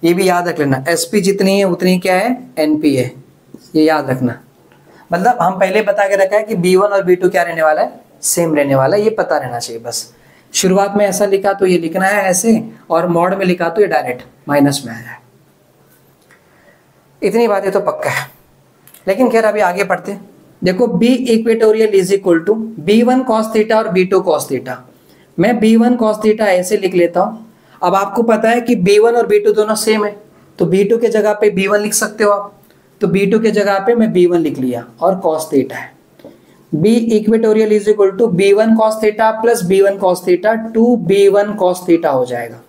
ये भी याद रख लेना, sp जितनी है उतनी क्या है np है, ये याद रखना। मतलब हम पहले बता के रखा है कि B1 और B2 क्या रहने वाला है, सेम रहने वाला है, ये पता रहना चाहिए बस। शुरुआत में ऐसा लिखा तो ये लिखना है ऐसे, और मॉड में लिखा तो ये डायरेक्ट माइनस में आ जाए। इतनी बातें तो पक्का है, लेकिन खैर अभी आगे पढ़ते हैं। देखो B equatorial is equal to B1 cos theta और B2 cos थीटा। मैं B1 cos थीटा ऐसे लिख लेता हूं। अब आपको पता है कि B1 और B2 दोनों सेम है, तो B2 के जगह पे B1 लिख सकते हो आप, तो B2 के जगह पे मैं B1 लिख लिया और cos थीटा है। B equatorial is equal to B1 cos theta plus B1 cos theta 2B1 cos theta हो जाएगा।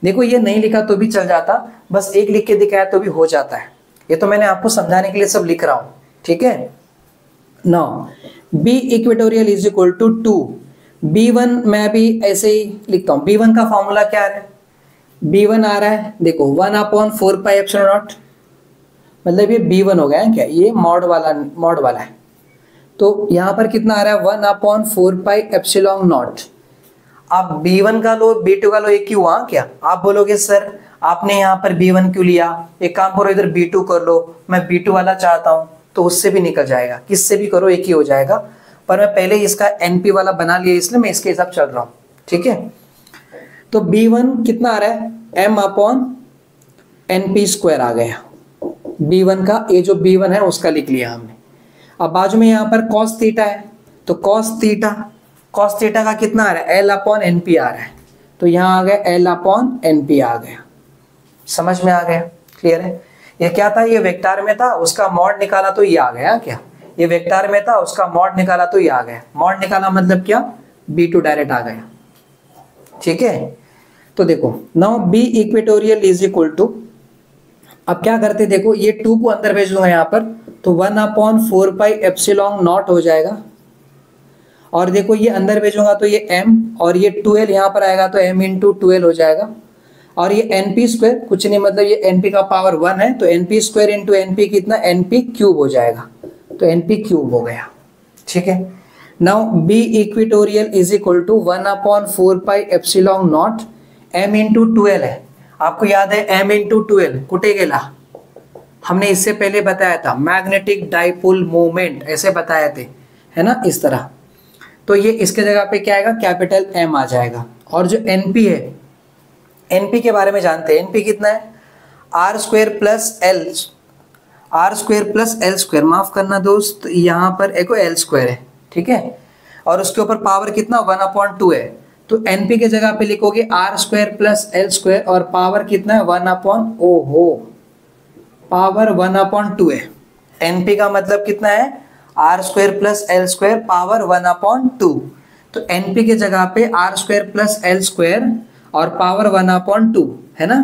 देखो ये नहीं लिखा तो भी चल जाता, बस एक लिख के दिखाया तो भी हो जाता है। ये तो मैंने आपको समझाने के लिए सब लिख रहा हूं, ठीक है। Now B equatorial is equal to 2 B1, मैं भी ऐसे ही लिखता हूं। B1 का फॉर्मूला क्या है, B1 आ रहा है देखो 1/4πε0, मतलब ये B1 हो गया है क्या, ये मॉड वाला है, तो यहां पर कितना आ रहा है 1/4πε0। अब B1 का लो B2 का लो, एक ही हुआ क्या। आप बोलोगे सर आपने यहाँ पर B1 क्यों लिया, एक काम करो इधर B2 कर लो, मैं B2 वाला चाहता हूँ, तो उससे भी निकल जाएगा, किससे भी करो एक ही हो जाएगा, पर मैं पहले इसका NP वाला बना लिया इसलिए मैं इसके हिसाब चल रहा हूँ, ठीक है। तो B1 कितना आ रहा है m/np² आ गया, B1 का, ये जो B1 है उसका लिख लिया हमने। अब बाजू में यहाँ पर cos थीटा है, तो cos थीटा का कितना आ रहा है L/NP आ रहा है, तो यहाँ आ गया L/NP आ गया। समझ में आ गया, क्लियर है। ये क्या था, ये वेक्टर में था, उसका मॉड निकाला तो ये आ गया क्या, ये वेक्टर में था उसका मॉड निकाला तो ये आ गया। मॉड निकाला मतलब क्या, B2 डायरेक्ट आ गया, ठीक है। तो देखो now B equatorial is equal to, अब क्या करते देखो, ये 2 को अंदर भेज दूंगा यहाँ पर, तो 1/4πε0 हो जाएगा, और देखो ये अंदर भेजूंगा तो ये m, और ये 12 यहाँ पर आएगा तो m × 12 हो जाएगा, और ये np² कुछ नहीं, मतलब ये np का पावर 1 है, तो np² × np कितना np³ हो जाएगा, तो np³ हो गया, ठीक है। Now B equatorial is equal to 1/4πε0 m × 12 है। आपको याद है m × 12 कुटे गेला, हमने इससे पहले बताया था, मैग्नेटिक डाइपोल मोमेंट ऐसे बताए थे, है ना, इस तरह। तो ये इसके जगह पे क्या आएगा, कैपिटल M आ जाएगा। और जो NP है, NP के बारे में जानते हैं, NP कितना है R² + L², माफ करना दोस्त, यहाँ पर एक L² है, ठीक है। और उसके ऊपर पावर कितना 1/2 है, तो NP के जगह पे लिखोगे r² प्लस L² और पावर कितना है 1/2 है। NP का मतलब कितना है r² प्लस L² पावर 1/2, तो NP के जगह पे r² प्लस L² और पावर 1/2 है ना।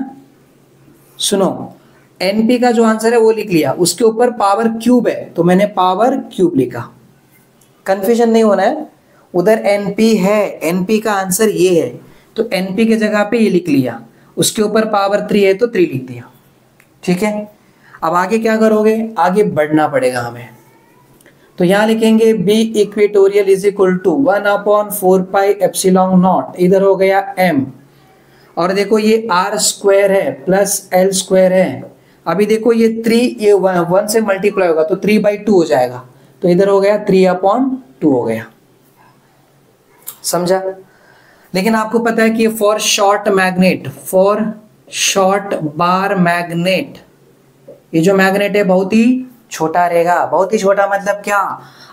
सुनो, NP का जो आंसर है वो लिख लिया, उसके ऊपर पावर क्यूब है तो मैंने पावर क्यूब लिखा, कंफ्यूजन नहीं होना है। उधर NP है, NP का आंसर ये है तो NP के जगह पे ये लिख लिया, उसके ऊपर पावर 3 है तो 3 लिख दिया, ठीक है। अब आगे क्या करोगे, आगे बढ़ना पड़ेगा हमें, तो यहां लिखेंगे B equatorial is equal to 1/4 pi epsilon naught, इधर हो गया M, और देखो ये r² है प्लस L² है। अभी देखो ये 3 ये 1 से मल्टीप्लाई होगा तो 3/2 हो जाएगा, तो इधर हो गया 3/2 हो गया, समझा। लेकिन आपको पता है कि for short magnet, for short bar magnet, ये जो मैग्नेट है बहुत ही छोटा रहेगा। बहुत ही छोटा मतलब क्या,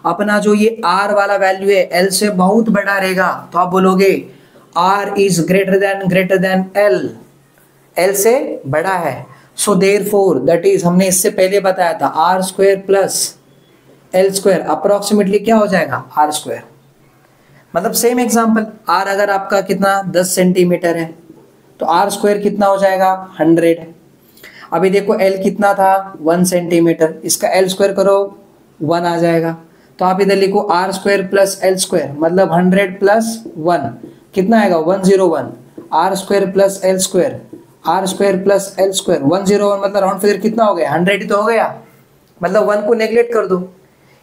अपना जो ये R वाला वैल्यू है L से बहुत बड़ा रहेगा, तो आप बोलोगे R is greater than L, L से बड़ा है। सो देयरफॉर दैट इज, हमने इससे पहले बताया था r² प्लस L² अप्रोक्सीमेटली क्या हो जाएगा r²। मतलब सेम एग्जांपल, R अगर आपका कितना 10 सेंटीमीटर है तो r² कितना हो जाएगा 100। अभी देखो L कितना था 1 सेंटीमीटर, इसका L² करो 1 आ जाएगा, तो आप इधर लिखो r² प्लस L² मतलब 100 प्लस 1 कितना आएगा 101, r² plus L² r² plus L² 101 मतलब राउंड फिगर कितना हो गया 100 ही तो हो गया। मतलब 1 को नेग्लेक्ट कर दो,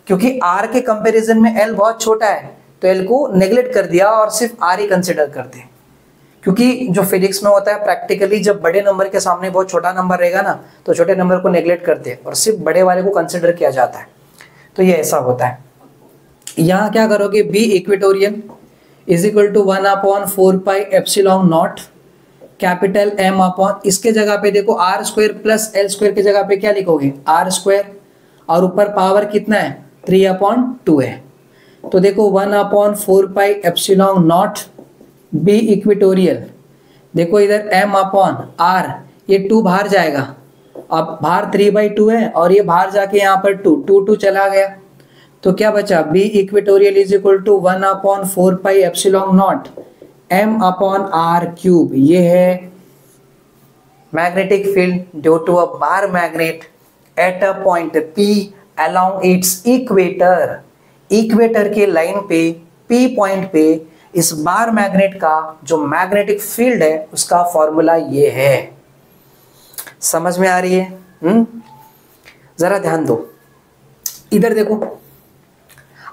क्योंकि R के कंपैरिजन में L बहुत छोटा है तो L को नेग्लेक्ट कर दिया और सिर्फ R ही कंसिडर करते हैं। क्योंकि जो फिजिक्स में होता है प्रैक्टिकली, जब बड़े नंबर के सामने बहुत छोटा नंबर रहेगा ना तो छोटे नंबर को नेग्लेक्ट करते हैं और सिर्फ बड़े वाले को कंसिडर किया जाता है, तो ये ऐसा होता है। यहाँ क्या करोगे, B equatorial is equal to 1/4 pi epsilon naught capital M upon, इसके जगह पे देखो r² प्लस L² के जगह पे क्या लिखोगे r² और ऊपर पावर कितना है 3/2 है, तो देखो 1/4 pi epsilon not B equatorial, देखो इधर M अपॉन R, ये 2 बाहर जाएगा, अब बाहर 3/2 है और ये बाहर जाके यहाँ पर 2 चला गया, तो क्या बचा B equatorial is equal to 1/4 pi epsilon naught M upon r³। ये है magnetic field due to a bar magnet at a point P along its equator. Equator के लाइन पे P पॉइंट पे इस बार मैग्नेट का जो magnetic field है उसका फॉर्मूला ये है। समझ में आ रही है? जरा ध्यान दो, इधर देखो,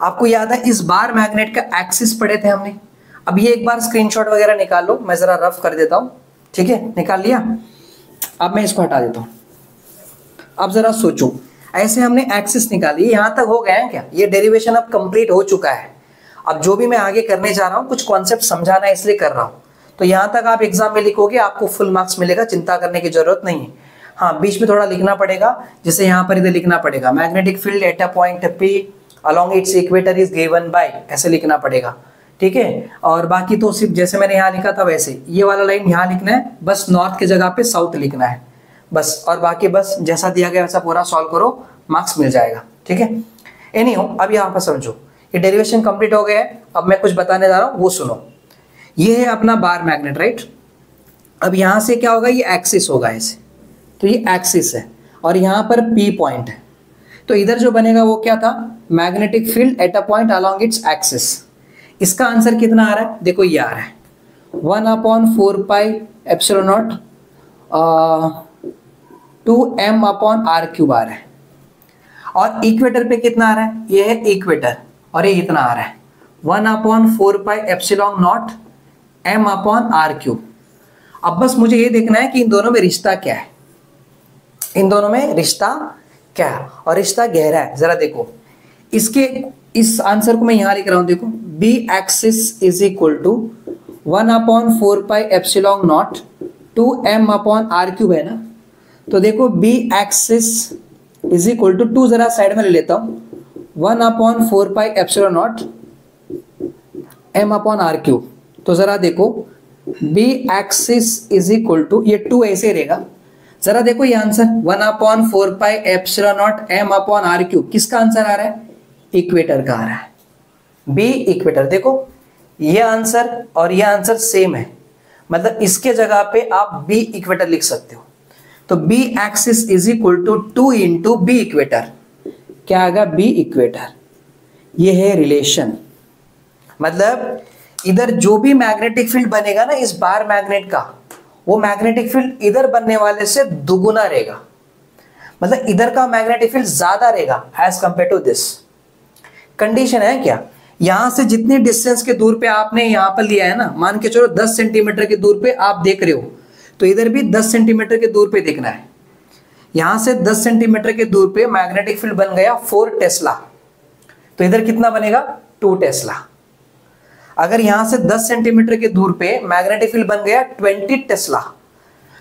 आपको याद है इस बार मैग्नेट का एक्सिस पढ़े थे हमने। अब ये एक बार स्क्रीनशॉट वगैरह निकाल लो, मैं जरा रफ कर देता हूं, ठीक है, निकाल लिया। अब मैं इसको हटा देता हूं। अब जरा सोचो, ऐसे हमने एक्सिस निकाली, यहां तक हो गया है क्या? ये डेरिवेशन अब कंप्लीट हो चुका है। अब जो भी मैं आगे करने जा रहा हूं कुछ कॉन्सेप्ट समझाना है इसलिए कर रहा हूं, तो यहां तक आप एग्जाम में लिखोगे, आपको फुल मार्क्स मिलेगा, चिंता करने की जरूरत नहीं है। हाँ, बीच में थोड़ा लिखना पड़ेगा, जैसे यहाँ पर इधर लिखना पड़ेगा magnetic field at a point P along its equator is given by, ऐसे लिखना पड़ेगा, ठीक है। और बाकी तो सिर्फ जैसे मैंने यहाँ लिखा था वैसे ये वाला लाइन यहाँ लिखना है, बस नॉर्थ के जगह पे साउथ लिखना है बस, और बाकी बस जैसा दिया गया वैसा पूरा सॉल्व करो, मार्क्स मिल जाएगा, ठीक है। एनीहो, अब यहाँ पर समझो, ये डेरिवेशन कंप्लीट हो गया है। अब मैं कुछ बताने जा रहा हूँ वो सुनो। ये है अपना बार मैग्नेट, राइट। अब यहाँ से क्या होगा, ये एक्सिस होगा ऐसे, तो ये एक्सिस है और यहाँ पर P पॉइंट है, तो इधर जो बनेगा वो क्या था, magnetic field at a point along its axis. इसका आंसर कितना आ रहा है, देखो ये आ रहा है 1/4 pi epsilon naught 2m upon r³ आ रहा है। और इक्वेटर पे कितना आ रहा है, ये है इक्वेटर और ये इतना आ रहा है 1/4 pi epsilon naught m upon r³। अब बस मुझे ये देखना है कि इन दोनों में रिश्ता क्या है, इन दोनों में रिश्ता क्या है, और रिश्ता गहरा है। जरा देखो, इसके इस आंसर को मैं यहां लिख रहा हूं, देखो B axis is equal to 1/4 pi epsilon naught 2m upon r³ है ना, तो देखो B axis is equal to 2 जरा साइड में ले लेता हूं, 1/4 pi epsilon naught m upon R cube. तो जरा देखो b axis is equal to, ये 2 ऐसे रहेगा। जरा देखो ये answer 1/4πε0 m upon R cube किसका आंसर आ रहा है? इक्वेटर का आ रहा है, बी इक्वेटर। देखो ये आंसर और ये आंसर सेम है, मतलब इसके जगह पे आप बी इक्वेटर लिख सकते हो। तो B axis is equal to 2 into B equator, क्या आएगा? B equator. ये है रिलेशन, मतलब इधर जो भी मैग्नेटिक फील्ड बनेगा ना इस बार मैग्नेट का, वो मैग्नेटिक फील्ड इधर बनने वाले से दुगुना रहेगा, मतलब इधर का मैग्नेटिक फील्ड ज्यादा रहेगा as compared to this. Condition है क्या? यहां से जितनी डिस्टेंस के दूर पे आपने यहां पर लिया है ना, मान के चलो 10 सेंटीमीटर के दूर पे आप देख रहे हो, तो इधर भी 10 सेंटीमीटर के दूर पे देखना है। यहां से 10 सेंटीमीटर के दूर पे मैग्नेटिक फील्ड बन गया 4 टेस्ला, तो इधर कितना बनेगा? 2 टेस्ला। अगर यहां से 10 सेंटीमीटर के दूर पे मैग्नेटिक फील्ड बन गया 20 टेस्ला,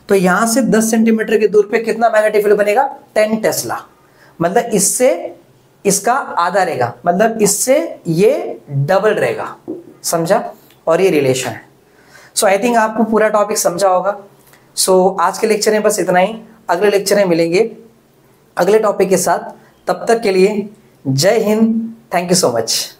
तो यहां से 10 सेंटीमीटर के दूर पे कितना मैग्नेटिक फील्ड बनेगा? 10 टेस्ला। मतलब इससे इसका आधा रहेगा, मतलब इससे ये डबल रहेगा, समझा? और ये रिलेशन है। सो आई थिंक आपको पूरा टॉपिक समझा होगा। सो आज के लेक्चर में बस इतना ही, अगले लेक्चर में मिलेंगे अगले टॉपिक के साथ। तब तक के लिए जय Hind, thank you so much.